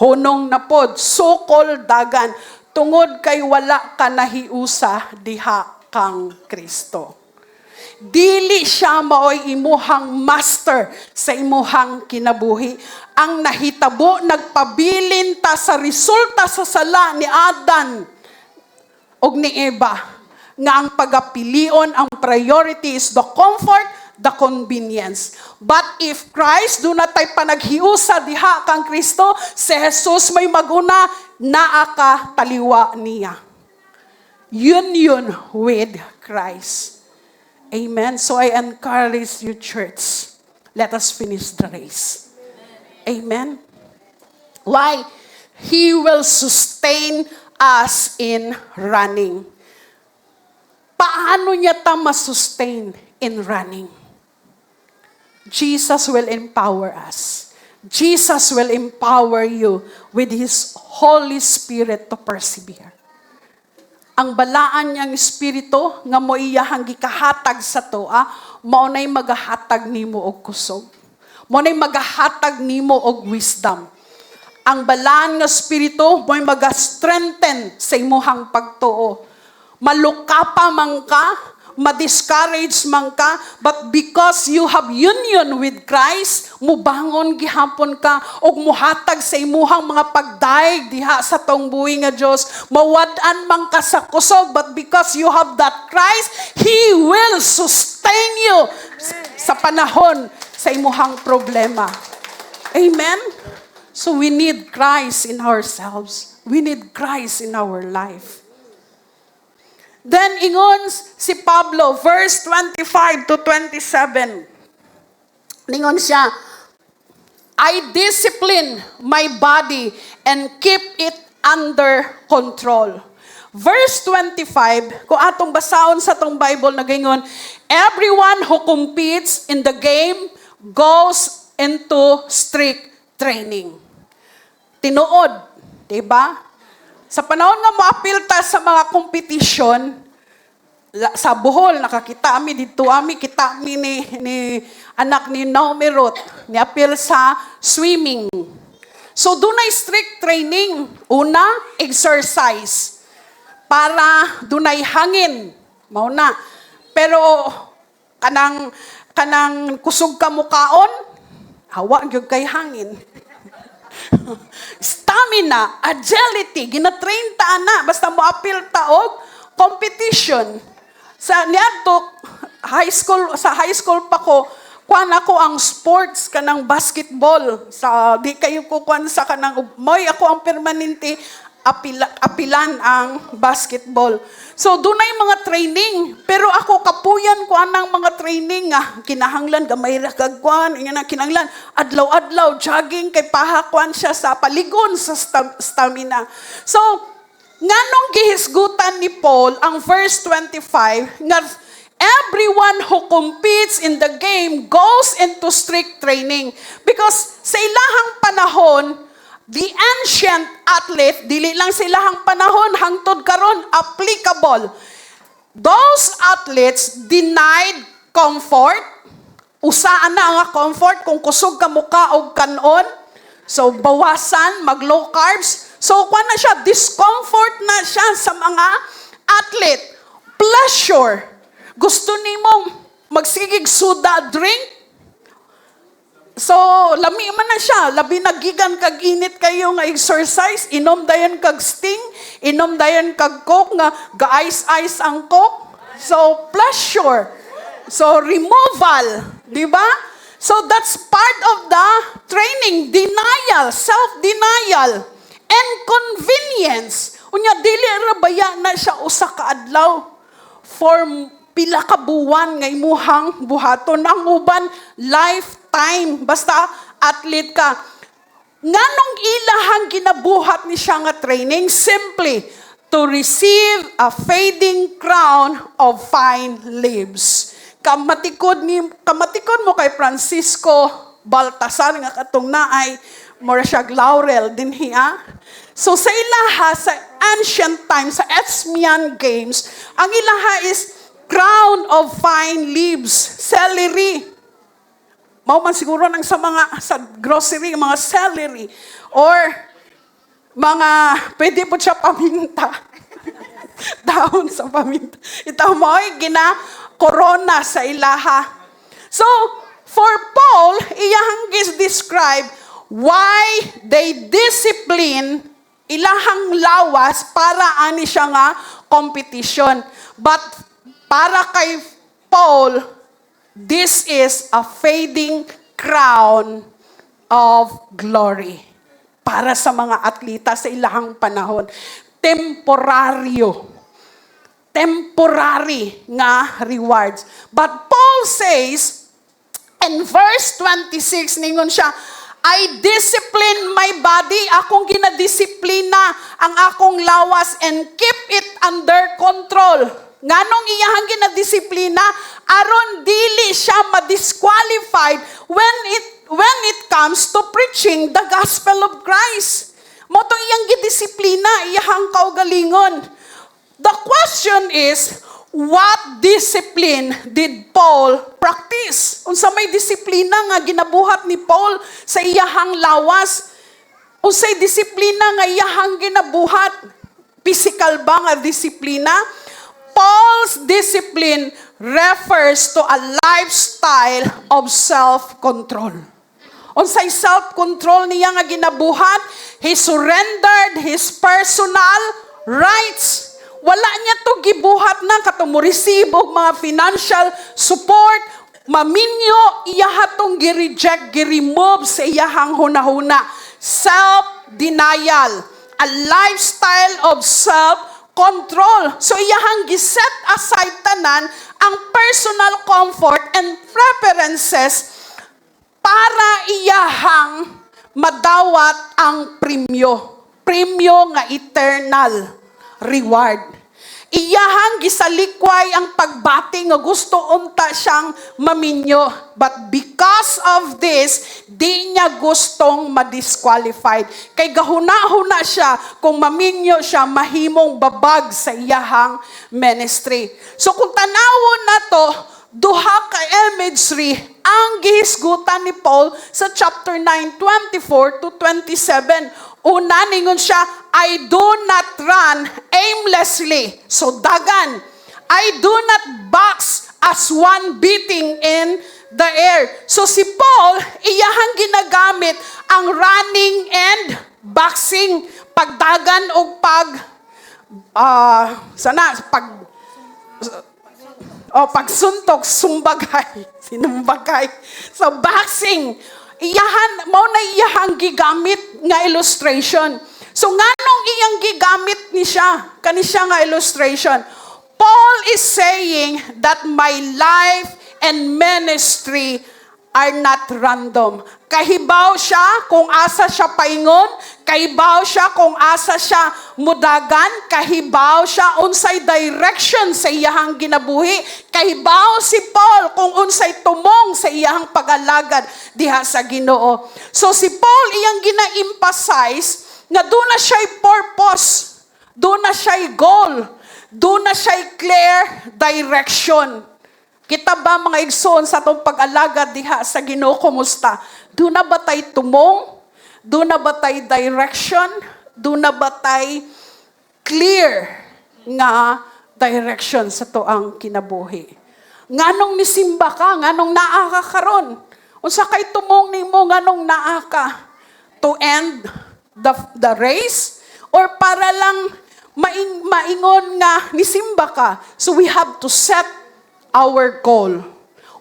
[SPEAKER 1] hunong na pod, sukol dagan, tungod kay wala ka nahiusa diha kang Kristo. Dili siya mao'y imuhang master sa imuhang kinabuhi. Ang nahitabo, nagpabilin ta sa resulta sa sala ni Adan og ni Eva. Nga ang pagapilion, ang priority is the comfort, the convenience. But if Christ, do na tayo panaghiusa diha kang Kristo, si Jesus may maguna, naa ka taliwa niya. Union with Christ. Amen. So I encourage you, church, let us finish the race. Amen. Why? He will sustain us in running. Paano niya ta masustain in running? Jesus will empower us. Jesus will empower you with His Holy Spirit to persevere. Ang balaan niyang Espiritu nga mo iyahang gikahatag sa toa, maunay magahatag nimo og kusog. Maunay magahatag nimo og wisdom. Ang balaan nga Espiritu mo'y maga-strengthen sa imuhang pagtuo. Malukapa man ka, ma-discourage man ka, but because you have union with Christ, mubangon gihapon ka, og muhatag sa imuhang mga pagdaig diha sa tong buhi nga Dios, mawad-an man ka sa kusog, but because you have that Christ, He will sustain you sa panahon sa imuhang problema. Amen? So we need Christ in ourselves. We need Christ in our life. Then ingon si Pablo, verse 25 to 27. Ingon siya, I discipline my body and keep it under control. Verse 25, kung atong basahon sa tong Bible na ganyan, everyone who competes in the game goes into strict training. Tinuod, diba? Sa panahon nga mo-appeal ta sa mga competition, sa Bohol, nakakita ami dito, kita mi ni anak ni Naomi Ruth, ni-appeal sa swimming. So, doon ay strict training. Una, exercise. Para doon ay hangin. Mauna. Pero, kanang kusog ka mukaon, hawa gyud kay hangin. Stamina, agility, gina-train ta na, basta mo appeal ta og competition. Sa high school pa ko, kuan ako ang sports kanang basketball. Sa di kayo ko kuan sa kanang moy ako ang permanente apilan ang basketball. So dunay mga training, pero ako kapuyan ko anang mga training nga kinahanglan gamay ra kag kuan, nga kinahanglan adlaw-adlaw jogging kay pahakuan siya sa paligon sa stamina. So nganong gihisgutan ni Paul ang verse 25 nga everyone who competes in the game goes into strict training. Because sa ilahang panahon, the ancient athlete, dili lang sa ilahang panahon, hangtod karon applicable. Those athletes denied comfort. Usaan na ang comfort kung kusog ka muka og kanon. So, bawasan, mag-low carbs. So, kuha na siya, discomfort na siya sa mga athlete. Pleasure. Gusto ni mong magsigig soda drink? So, lami man na siya. Labi nagigan kag init kayo nga exercise. Inom dayon kag Sting. Inom dayon kag Coke nga ga-ice-ice ang Coke. So, pleasure. So, removal. Di ba? So, that's part of the training. Denial. Self-denial. And convenience. Unya, dili rabaya na siya usa ka adlaw. For pila ka buwan nga imuhang buhaton. Ang uban, lifetime. Basta athlete ka. Nganong ilahang ginabuhat ni siya nga training? Simply, to receive a fading crown of fine leaves. Kamatikod mo kay Francisco Baltasar nga katong naay, mora siya laurel din hiya. So sa ilaha, sa ancient times, sa Isthmian Games, ang ilaha is crown of fine leaves, celery. Mao man siguro nang sa grocery, mga celery. Or mga, pwede po siya paminta. Dahon sa paminta. Ito mo ay corona sa ilaha. So, for Paul, iyahang describe why they discipline ilahang lawas para ani siya nga competition. But para kay Paul, this is a fading crown of glory. Para sa mga atleta sa ilahang panahon. Temporary nga rewards. But Paul says, in verse 26, ningon siya, I discipline my body, akong ginadisiplina ang akong lawas and keep it under control. Nganong iyahang ginadisiplina, aron dili siya ma-disqualified when it comes to preaching the gospel of Christ. Moto iyang gidisiplina, iyahang kaugalingon. The question is, what discipline did Paul practice? Unsa may disiplina nga ginabuhat ni Paul sa iyahang lawas? Unsay disiplina nga iyahang ginabuhat? Physical ba nga disiplina? Paul's discipline refers to a lifestyle of self-control. Unsay self-control niya nga ginabuhat? He surrendered his personal rights. Wala niya to gibuhat na katong mo receive og mga financial support, maminyo, iyahatong gi-reject, gi-remove sa iyahang hunahuna. self-denial, a lifestyle of self-control. So iyahang giset aside tanan ang personal comfort and preferences para iyahang madawat ang premyo nga eternal reward. Iyahang gisalikway ang pagbati nga gusto unta siyang maminyo. But because of this, di niya gustong ma-disqualified. Kay gahuna-huna siya, kung maminyo siya, mahimong babag sa iyahang ministry. So kung tanawon na to, duha ka imagery ang gihisgutan ni Paul sa chapter 9, 24 to 27. Una, ningon siya, I do not run aimlessly. So dagan, I do not box as one beating in the air. So si Paul, iyahang ginagamit ang running and boxing, pagdagan o pagsuntok, sumbagay, sinumbagay. So boxing, iyahan, mao na iyahang gigamit nga illustration. So nganong iyang gigamit ni siya, kani siya nga illustration. Paul is saying that my life and ministry are not random. Kahibaw siya kung asa siya paingon, kahibaw siya kung asa siya mudagan, kahibaw siya unsay direction sa iyahang ginabuhi, kahibaw si Paul kung unsay tumong sa iyahang pag-alagad diha sa Ginoo. So si Paul iyang gina-emphasize nga doon na siya'y purpose, doon na siya'y goal, doon na siya'y clear direction. Kita ba mga igsoon sa itong pag-alagad diha sa Ginoo, kumusta? Doon na ba tayo tumong? Doon na ba tayo direction? Doon na ba tayo clear nga direction sa to ang kinabuhi? Nganong nisimba ka? Nganong naa ka karon? Unsa kay tumong nimo nganong naa ka? To end the race? Or para lang maingon nga nisimba ka? So we have to set our goal.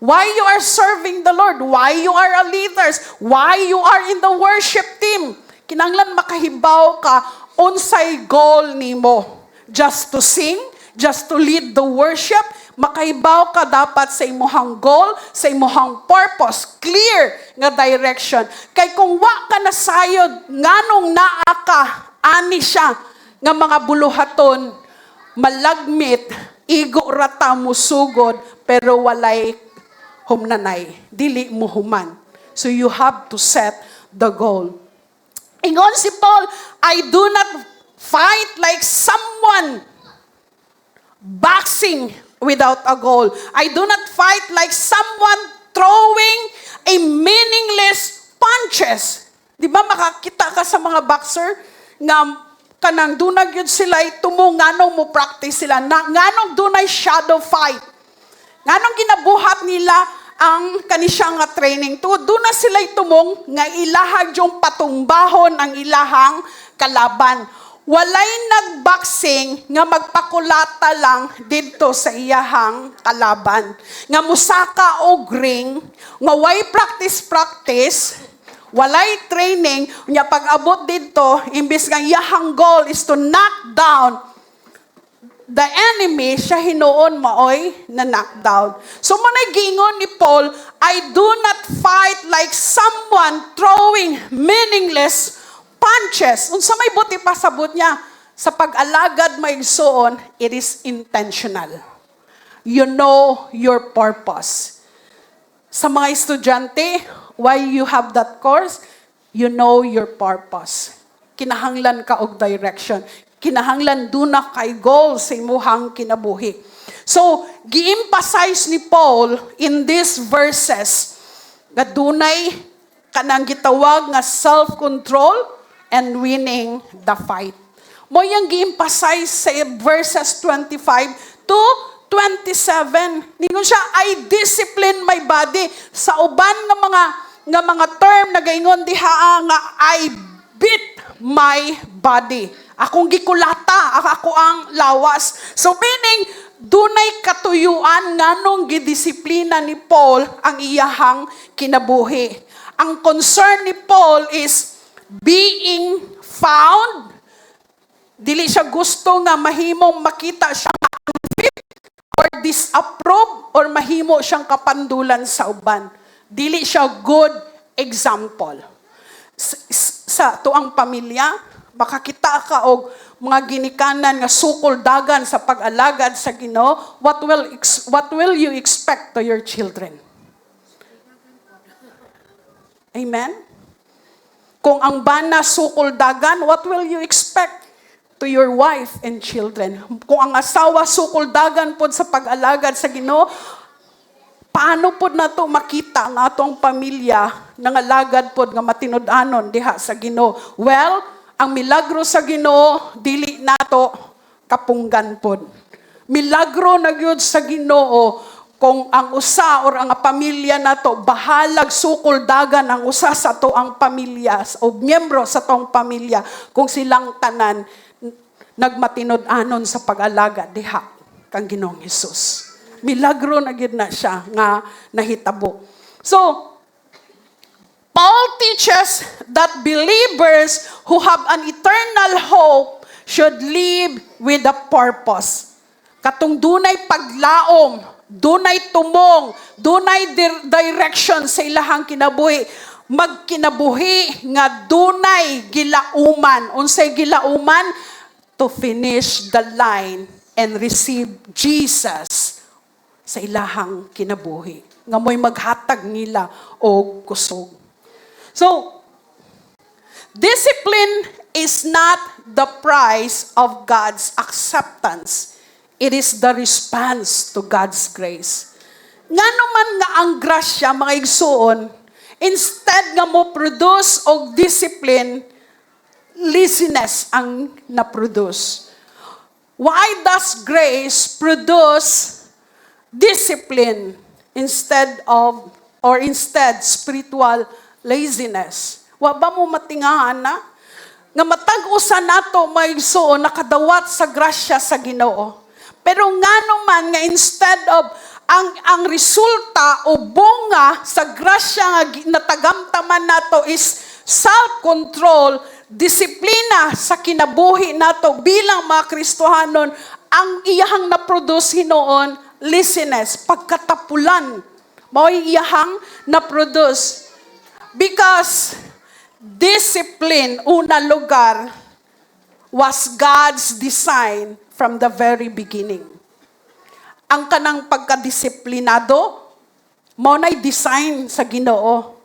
[SPEAKER 1] Why you are serving the Lord? Why you are a leaders? Why you are in the worship team? Kinanglan makahibaw ka unsay goal nimo. Just to sing? Just to lead the worship? Makahibaw ka dapat sa imuhang goal, sa imuhang purpose, clear nga direction. Kay kung wa ka nasayod, nganong naa ka, ani siya, nga mga buluhaton, malagmit, igo rata musugod, pero walay humnanay. Dili mo human. So you have to set the goal. Ingon si Paul, I do not fight like someone boxing without a goal. I do not fight like someone throwing a meaningless punches. Di ba makakita ka sa mga boxer nga kanang dunag yun sila tumong nganong mo practice sila na nganong dunay shadow fight, nganong ginabuhat nila ang kanisyang nga training to duna sila tumong nga ilahag yung patumbahon ang ilahang kalaban. Walay nagboxing nga magpakulata lang dito sa iyahang kalaban nga musaka og ring nga way practice walay training, niya pag-abot dito, imbis nga iyahang goal is to knock down the enemy, siya hinuon maoy na knockdown. So manay giingon ni Paul, I do not fight like someone throwing meaningless punches. Unsa may buti pa sabot niya, sa pag-alagad maigsoon, it is intentional. You know your purpose. Sa mga estudyante, why you have that course, you know your purpose. Kinahanglan ka og direction. Kinahanglan duna kay goal sa imuhang kinabuhi. So, gi-emphasize ni Paul in these verses nga dunay kanang gitawag nga self-control and winning the fight. Mo yang gi-emphasize sa verses 25 to 27. Ningon siya, I discipline my body. Sa uban nga mga term na gaingon diha nga I beat my body. Akong gikulata, ako ang lawas. So meaning, dunay katuyuan nganong gidisiplina ni Paul ang iyahang kinabuhi. Ang concern ni Paul is being found, dili siya gusto nga mahimong makita siya unfit or disapprove or mahimo siyang kapandulan sa uban. Dili siya good example. Sa tuang pamilya, makakita ka og mga ginikanan nga sukol dagan sa pag-alagad sa Ginoo, what will you expect to your children? Amen? Kung ang bana sukol dagan, what will you expect to your wife and children? Kung ang asawa sukol dagan pod sa pag-alagad sa Ginoo, paano pod nato makita ang atong pamilya nangalagad pod nga matinud-anon diha sa Ginoo? Well, ang milagro sa Ginoo dili nato kapunggan pod. Milagro na gyud sa Ginoo kung ang usa or ang pamilya nato bahalag sukol dagan ang usa sa to ang pamilya o miyembro sa tong pamilya kung silang tanan nagmatinud-anon sa pag-alaga diha kang Ginoong Hesus. Milagro na gyud na siya nga nahitabo. So, Paul teaches that believers who have an eternal hope should live with a purpose. Katong dunay paglaom, dunay tumong, dunay direction sa ilahang kinabuhi. Magkinabuhi nga dunay gilauman. Unsay gilauman? To finish the line and receive Jesus sa ilahang kinabuhi. Nga mo'y maghatag nila og kusog. So, discipline is not the price of God's acceptance. It is the response to God's grace. Nga naman nga ang grasya, mga igsuon, instead nga mo produce og discipline, laziness ang na-produce. Why does grace produce discipline instead spiritual laziness? Wa ba mo matingahan na? Nga matag-usa nato may igsuon nakadawat sa grasya sa Ginoo. Pero nga naman nga instead of ang resulta o bunga sa grasya nga natagamtaman nato is self-control, disiplina sa kinabuhi nato bilang mga Kristohanon, ang iyahang na-produce hinoon, laziness, pagkatapulan. Mao'y iyahang na-produce. Because discipline, una lugar, was God's design from the very beginning. Ang kanang pagkadisiplinado, mo na'y design sa Ginoo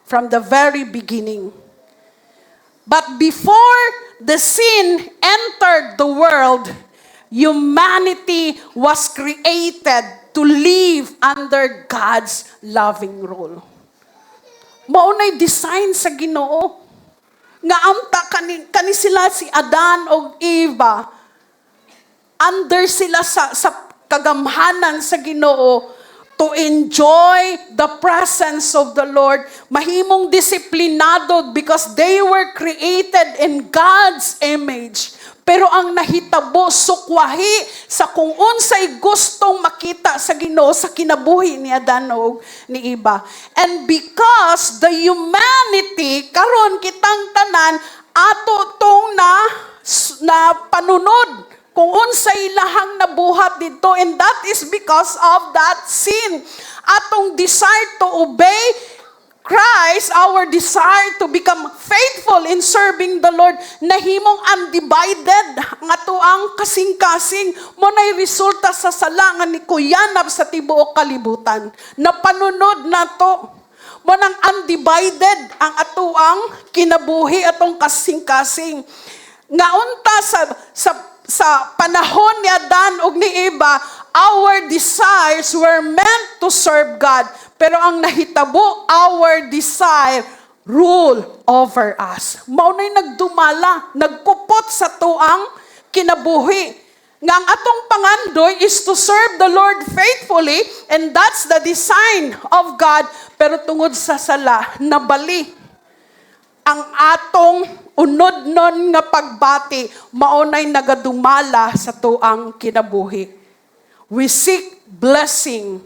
[SPEAKER 1] from the very beginning. But before the sin entered the world, humanity was created to live under God's loving rule. Maunay design sa Ginoo. Nga amta kani sila si Adan o Eva, under sila sa kagamhanan sa Ginoo to enjoy the presence of the Lord. Mahimong disiplinado because they were created in God's image. Pero ang nahitabo, sukwahi sa kung unsay gustong makita sa Ginoo sa kinabuhi ni Adan o ni Eva. And because the humanity, karon kitang tanan, ato tong na panunod kung unsay lahang nabuhat dito, and that is because of that sin. Atong desire to obey Christ, our desire to become faithful in serving the Lord, nahimong undivided ang atuang kasing-kasing mo na'y resulta sa salangan ni kuyanap sa tibuok kalibutan. Napanunod na to. Mo nang undivided ang atuang kinabuhi atong kasing-kasing. Nga unta sa panahon ni Adan ug ni Eva, our desires were meant to serve God. Pero ang nahitabo, our desire rule over us. Maunay nagdumala, nagkupot sa tuang kinabuhi. Nga ang atong pangandoy is to serve the Lord faithfully, and that's the design of God. Pero tungod sa sala, nabali ang atong unod nun nga pagbati, maunay nagadumala sa tuang kinabuhi. We seek blessing,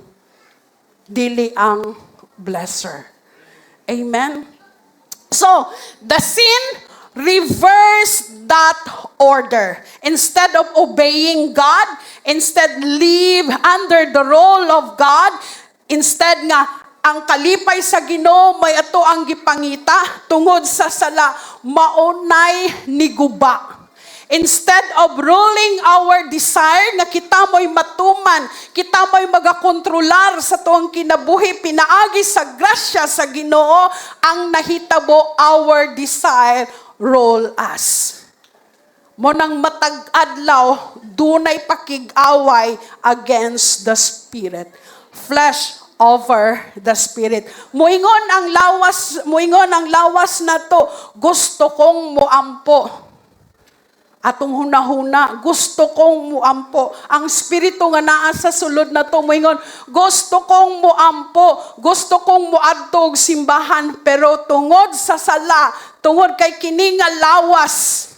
[SPEAKER 1] dili ang blesser. Amen? So, the sin reversed that order. Instead of obeying God, instead live under the role of God, instead nga, ang kalipay sa Ginoo may ato ang gipangita, tungod sa sala, maunay ni guba. Instead of ruling our desire, nga kita mo'y matuman, kita mo'y magakontrolar sa tuang kinabuhi, pinaagi sa grasya sa Ginoo, ang nahitabo our desire rule us. Mo nang matag-adlaw, dunay pakig-away against the Spirit. Flesh over the Spirit. Muingon ang lawas na to, gusto kong muampo. Atong hunahuna, gusto kong muampo. Ang Espiritu nga naa sa sulod na to, moingon, gusto kong muampo, gusto kong muadtog simbahan, pero tungod sa sala, tungod kay kini nga lawas,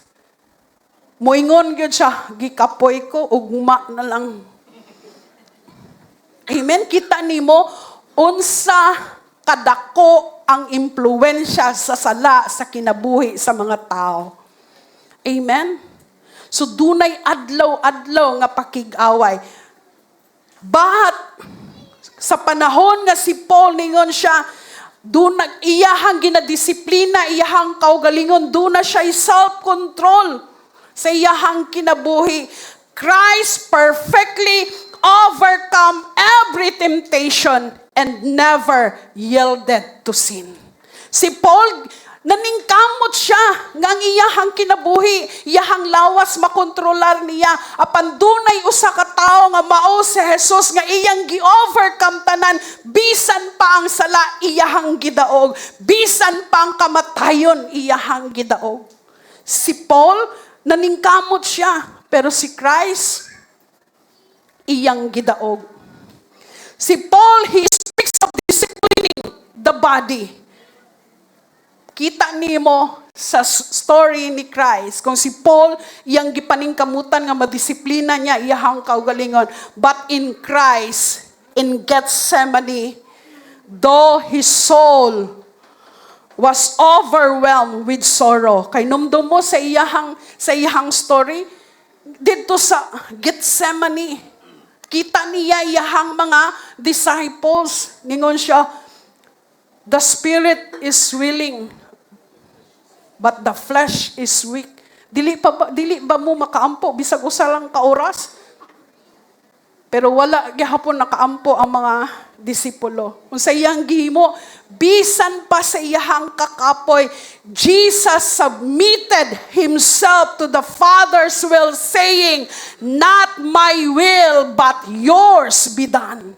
[SPEAKER 1] moingon gyud siya, gikapoy ko, ugma na lang. Amen? Kita nimo, unsa kadako ang impluwensya sa sala sa kinabuhi sa mga tao. Amen? So, dunay adlaw-adlaw nga pakig-away. But, sa panahon nga si Paul, ningon siya, iyahang ginadisiplina, iyahang kaugalingon, duna siya self-control sa iyahang kinabuhi. Christ perfectly overcome every temptation and never yielded to sin. Si Paul, naningkamot siya nga ang iyahang kinabuhi, iyahang lawas makontrolar niya. Apan dunay usa ka tawo nga mao si Jesus nga iyang gi-overcome tanan, bisan pa ang sala iyahang gidaog, bisan pa ang kamatayon iyahang gidaog. Si Paul, naningkamot siya, pero si Christ iyang gidaog. Si Paul, he speaks of disciplining the body. Kita nimo sa story ni Christ, kung si Paul, iyang gipaningkamutan nga madisiplina niya, iyahang kaugalingon. But in Christ, in Gethsemane, though his soul was overwhelmed with sorrow. Kay numdum mo sa iyahang story, dito sa Gethsemane, kita niya iyahang mga disciples, ningon siya, the spirit is willing, but the flesh is weak. Dili ba mo makaampo bisag usa lang ka oras? Pero wala gihapon nakaampo ang mga disipulo. Kung sa iyang gihimo, bisan pa sa iyang kakapoy, Jesus submitted himself to the Father's will, saying, "Not my will, but yours be done."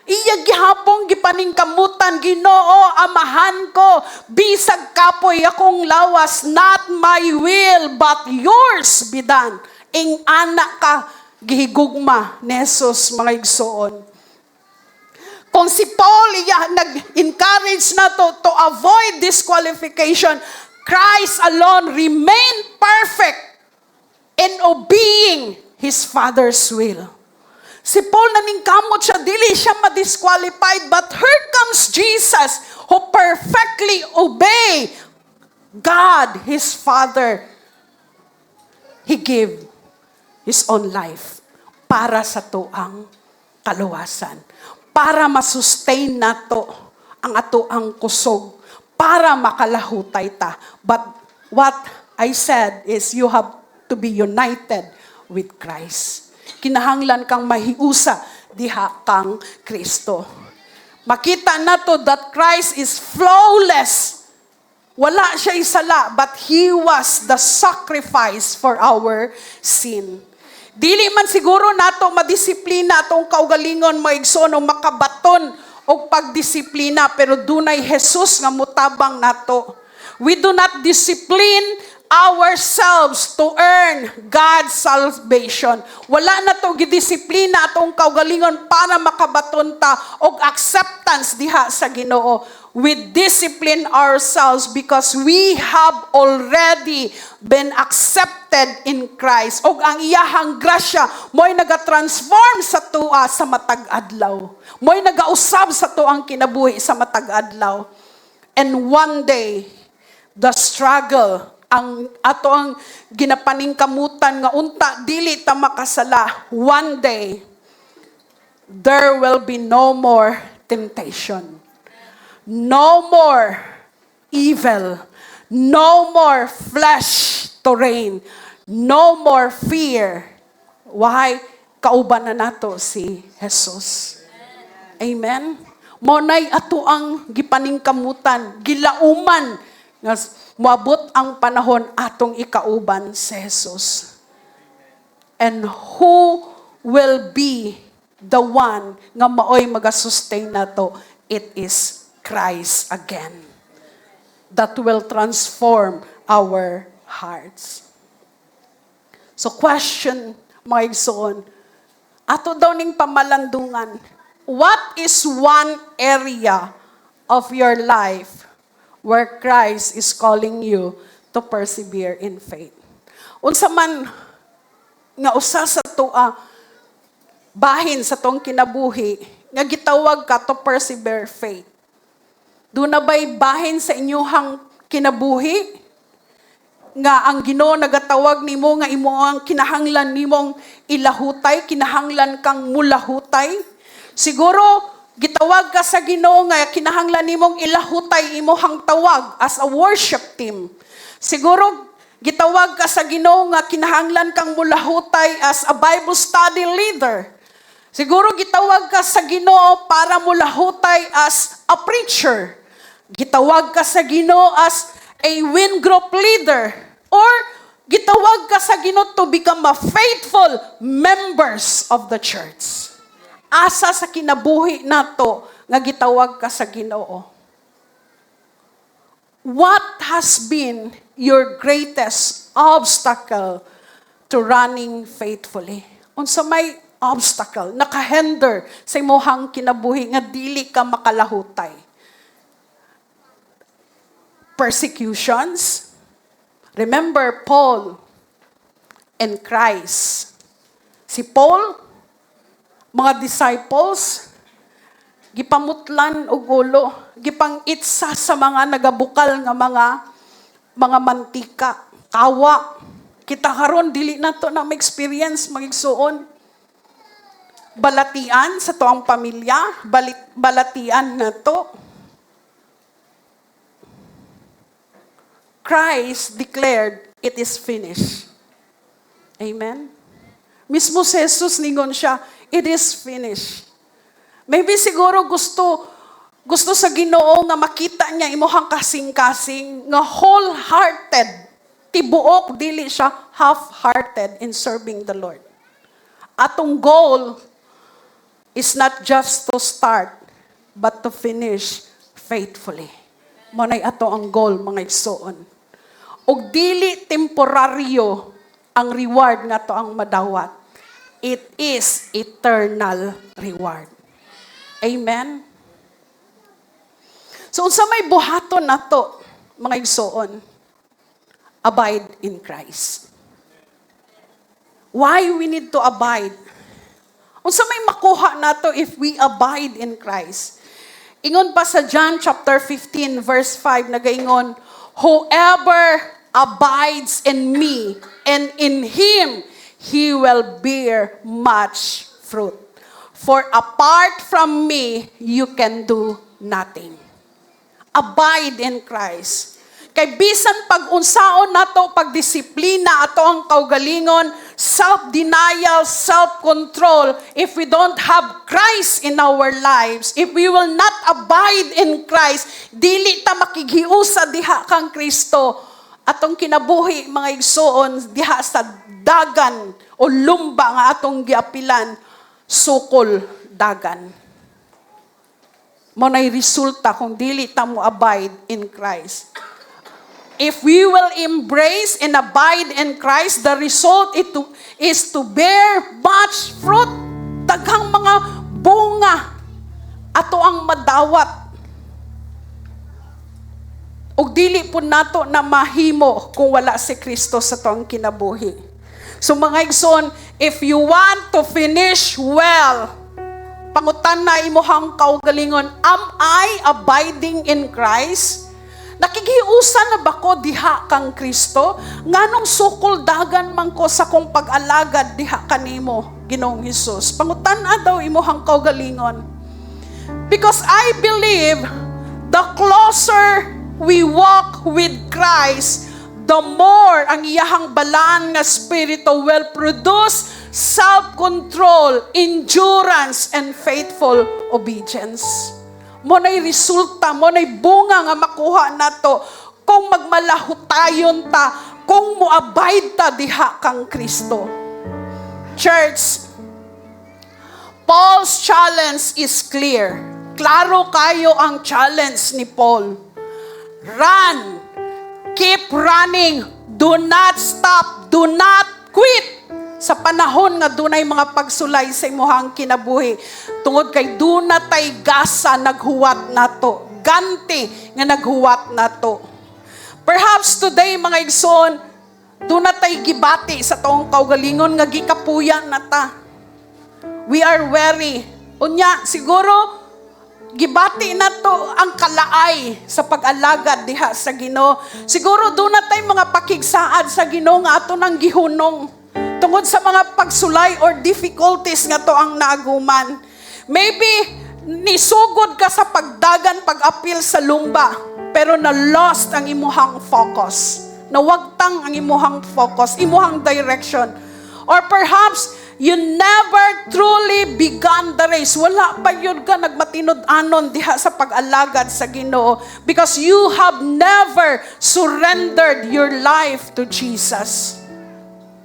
[SPEAKER 1] Iya gihapon gipaningkamutan, Ginoo, amahan ko, bisag kapoy akong lawas, not my will, but yours be done. Ing anak ka, gihigugma ni Jesus, mga igsoon. Kung si Paul nag-encourage na to avoid disqualification, Christ alone remained perfect in obeying his Father's will. Si Paul naningkamot siya, dili siya ma-disqualified, but here comes Jesus who perfectly obey God, his Father. He gave his own life para sa tuang kaluwasan, para masustain nato ang atoang kusog, para makalahutay ta. But what I said is you have to be united with Christ. Kinahanglan kang mahiusa diha kang Kristo. Makita nato that Christ is flawless. Wala siya isala, but He was the sacrifice for our sin. Dili man siguro nato madisiplina atong kaugalingon mo igsoon o makabaton o pagdisiplina, pero dunay Jesus nga mutabang nato. We do not discipline ourselves to earn God's salvation. Wala na to gidisiplina atong kaugalingon para makabaton ta og acceptance diha sa Ginoo. We discipline ourselves because we have already been accepted in Christ. Og ang iyahang grasya mo'y nagatransform sa tuwa sa matag adlaw. Mo'y nagausab sa tuang kinabuhi sa matag adlaw. And one day, the struggle, ang ato ang ginapaningkamutan nga unta dili ta makasala, one day there will be no more temptation, no more evil, no more flesh to reign, no more fear. Why? Kauban na nato si Jesus. Amen. Monay ato ang gipaningkamutan, gilauman nga moabot ang panahon atong ikauban si Jesus. And who will be the one nga maoy magasustain nato? It is Christ again. That will transform our hearts. So question, mga igsoon, ato daw ning pamalandungan, what is one area of your life where Christ is calling you to persevere in faith? Unsa man nga usa sa tua bahin sa tong kinabuhi nga gitawag ka to persevere faith. Doon na ba'y bahin sa inyuhang kinabuhi nga ang Ginoo nagatawag nimo nga imo ang kinahanglan nimong ilahutay, kinahanglan kang mulahutay? Siguro gitawag ka sa Ginoo nga kinahanglan nimong ilahutay imuhang tawag as a worship team. Siguro gitawag ka sa Ginoo nga kinahanglan kang mulahutay as a Bible study leader. Siguro gitawag ka sa Ginoo para mulahutay as a preacher. Gitawag ka sa Ginoo as a win group leader. Or gitawag ka sa Ginoo to become a faithful members of the church. Asa sa kinabuhi nato nga gitawag ka sa Ginoo. What has been your greatest obstacle to running faithfully? Unsa may obstacle nakahinder sa imong kinabuhi nga dili ka makalahutay? Persecutions. Remember Paul and Christ. Si Paul, mga disciples, gipamutlan og ulo, gipang-itsa sa mga nagabukal nga mga mantika, kawa. Kita karon dili nato na ma-experience magigsuon. Balatian sa tuang pamilya, balatian nato. Christ declared, it is finished. Amen? Mismo si Jesus ningon siya, it is finished. Maybe siguro gusto sa Ginoo nga makita niya imuhang kasing-kasing, nga wholehearted, tibuok, dili siya half-hearted in serving the Lord. Atong goal is not just to start, but to finish faithfully. Manay ato ang goal, mga igsoon. Og dili temporaryo ang reward nga to ang madawat. It is eternal reward. Amen? So, unsa may buhaton nato, mga igsoon? Abide in Christ. Why we need to abide? Unsa may makuha nato if we abide in Christ? Ingon pa sa John chapter 15 verse 5 nagaingon, whoever abides in me and in him, he will bear much fruit. For apart from me, you can do nothing. Abide in Christ. Kay bisan pag-unsaon nato, pagdisiplina ato ang kaugalingon, self-denial, self-control, if we don't have Christ in our lives, if we will not abide in Christ, dili ta makighiusa diha kang Kristo. Atong kinabuhi, mga igsoon, diha sa dagan o lumba nga atong giapilan, sukol dagan. Mo na'y resulta kung dili ta mo abide in Christ. If we will embrace and abide in Christ, the result is to bear much fruit. Daghang mga bunga ato ang madawat. Ug dili po nato na mahimo kung wala si Kristo sa tuang kinabuhi. So mga igsoon, if you want to finish well, pangutan na imuhang kaugalingon, am I abiding in Christ? Nakigiusan na ba ko diha kang Kristo? Nganong sukol dagan man ko sa kong pag-alagad diha kanimo, Ginoong Hesus? Pangutan-a daw imuhang kaugalingon. Because I believe the closer we walk with Christ, the more ang iyahang balaan nga spirito will produce self-control, endurance, and faithful obedience. Mo na'y resulta, mo na'y bunga nga makuha nato kung magmalahutayon ta, kung muabide ta diha kang Kristo. Church, Paul's challenge is clear. Klaro kayo ang challenge ni Paul. Run. Keep running. Do not stop. Do not quit. Sa panahon nga dunay mga pagsulay sa imuhang kinabuhi, tungod kay dunay gasa naghuwat nato, ganti nga naghuwat nato. Perhaps today mga igsoon, dunay gibati sa tuong kaugalingon nga gikapuyan nata. We are weary. Unya siguro gibati nato ang kalaay sa pag-alagad diha sa Ginoo. Siguro dunay mga pakigsaad sa Ginoo nga ato nang gihunong tungod sa mga pagsulay or difficulties nga to ang naaguman. Maybe nisugod ka sa pagdagan, pag-apil sa lumba, pero na-lost ang imuhang focus. Nawagtang ang imuhang focus, imuhang direction. Or perhaps, you never truly began the race. Wala pa yun ka nagmatinod-anon diha sa pag-alagad sa Ginoo because you have never surrendered your life to Jesus.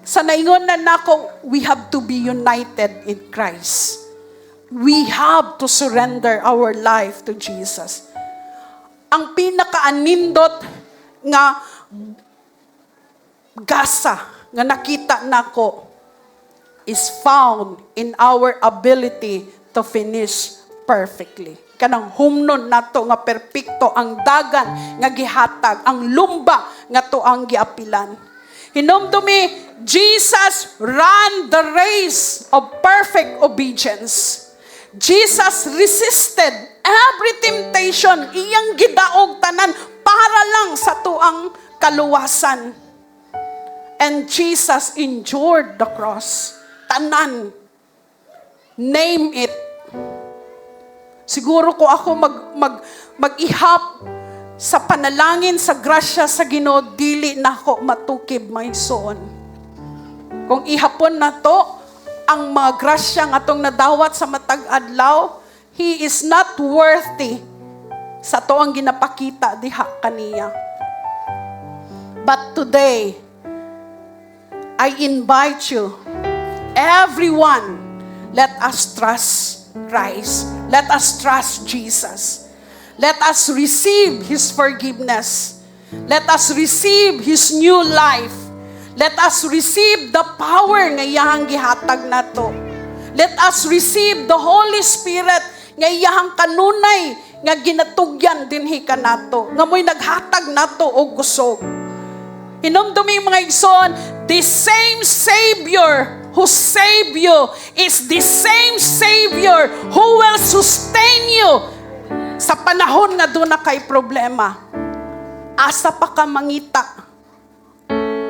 [SPEAKER 1] Sa naingon na nako, we have to be united in Christ. We have to surrender our life to Jesus. Ang pinakaanindot nga gasa nga nakita nako is found in our ability to finish perfectly. Kanang humnon nato nga perpekto ang dagan nga gihatag, ang lumba nga to ang giapilan. Hinumdumi, Jesus ran the race of perfect obedience. Jesus resisted every temptation, iyang gidaog tanan para lang sa tuang kaluwasan. And Jesus endured the cross. Tanan. Name it. Siguro ko ako mag-ihap sa panalangin, sa grasya sa Ginoo, dili na ako matukib maysoon. Kung ihapon na to, ang mga grasya nga atong nadawat sa matag adlaw, He is not worthy sa to ang ginapakita diha kaniya. But today, I invite you, everyone, let us trust Christ. Let us trust Jesus. Let us receive His forgiveness. Let us receive His new life. Let us receive the power nga iyahang gihatag nato. Let us receive the Holy Spirit nga iyahang kanunay nga ginatugyan dinhi kanato. Nga mo'y naghatag nato og kusog. Hinumdumi mga igsoon, the same Savior who saved you is the same Savior who will sustain you sa panahon nga doon na kay problema. Asa pa ka mangita,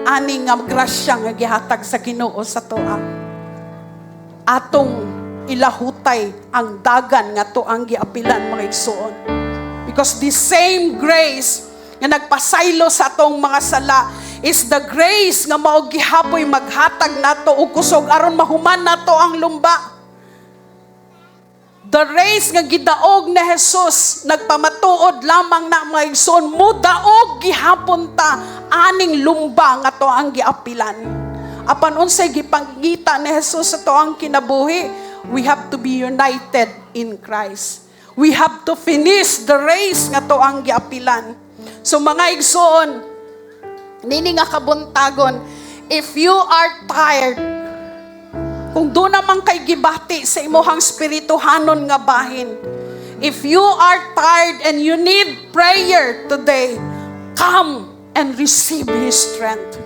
[SPEAKER 1] ani nga grasya nga gihatag sa Ginoo sa toa. Atong ilahutay ang dagan nga to ang giapilan mga igsoon. Because the same grace nga nagpasaylo sa atong mga sala is the grace nga mao gihapoy maghatag nato og kusog aron mahuman nato ang lumba. The race nga gidaog ni Jesus, nagpamatuod lamang na mga igsoon, mudaog gihapon ta, aning lumba nga to ang giapilan. Apan unsay gipangita ni Jesus sa to ang kinabuhi, we have to be united in Christ. We have to finish the race nga to ang giapilan. So mga igsoon, nini nga kabuntagon, if you are tired, kung doon naman kay gibati sa imuhang spirituhanon nga bahin, if you are tired and you need prayer today, come and receive His strength.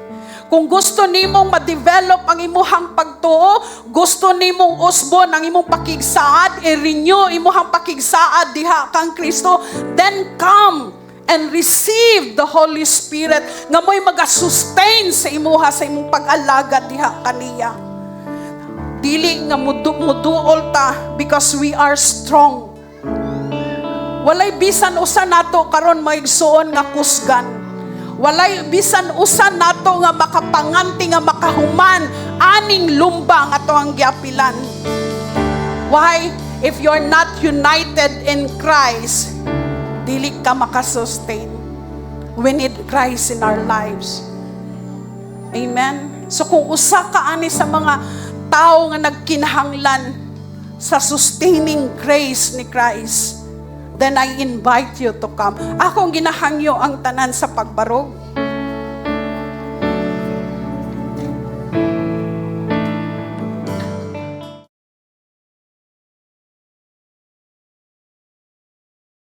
[SPEAKER 1] Kung gusto nimong ma-develop ang imuhang pagtuo, gusto nimong usbon ang imong pakigsaad, i-renew imuhang pakigsaad diha kang Kristo, then come and receive the Holy Spirit nga mo'y mag-sustain sa imuha sa imong pag-alaga diha kaniya. Dili nga muduol ta because we are strong. Walay bisan usa nato karon maigsuon nga kusgan. Walay bisan usa nato nga makapanganti nga makahuman aning lumba nga ato ang giapilan. Why? If you're not united in Christ, dili ka makasustain. We need Christ in our lives. Amen? So kung usa ka ani sa mga tao nga nagkinahanglan sa sustaining grace ni Christ, then I invite you to come. Akong ginahangyo ang tanan sa pagbarog.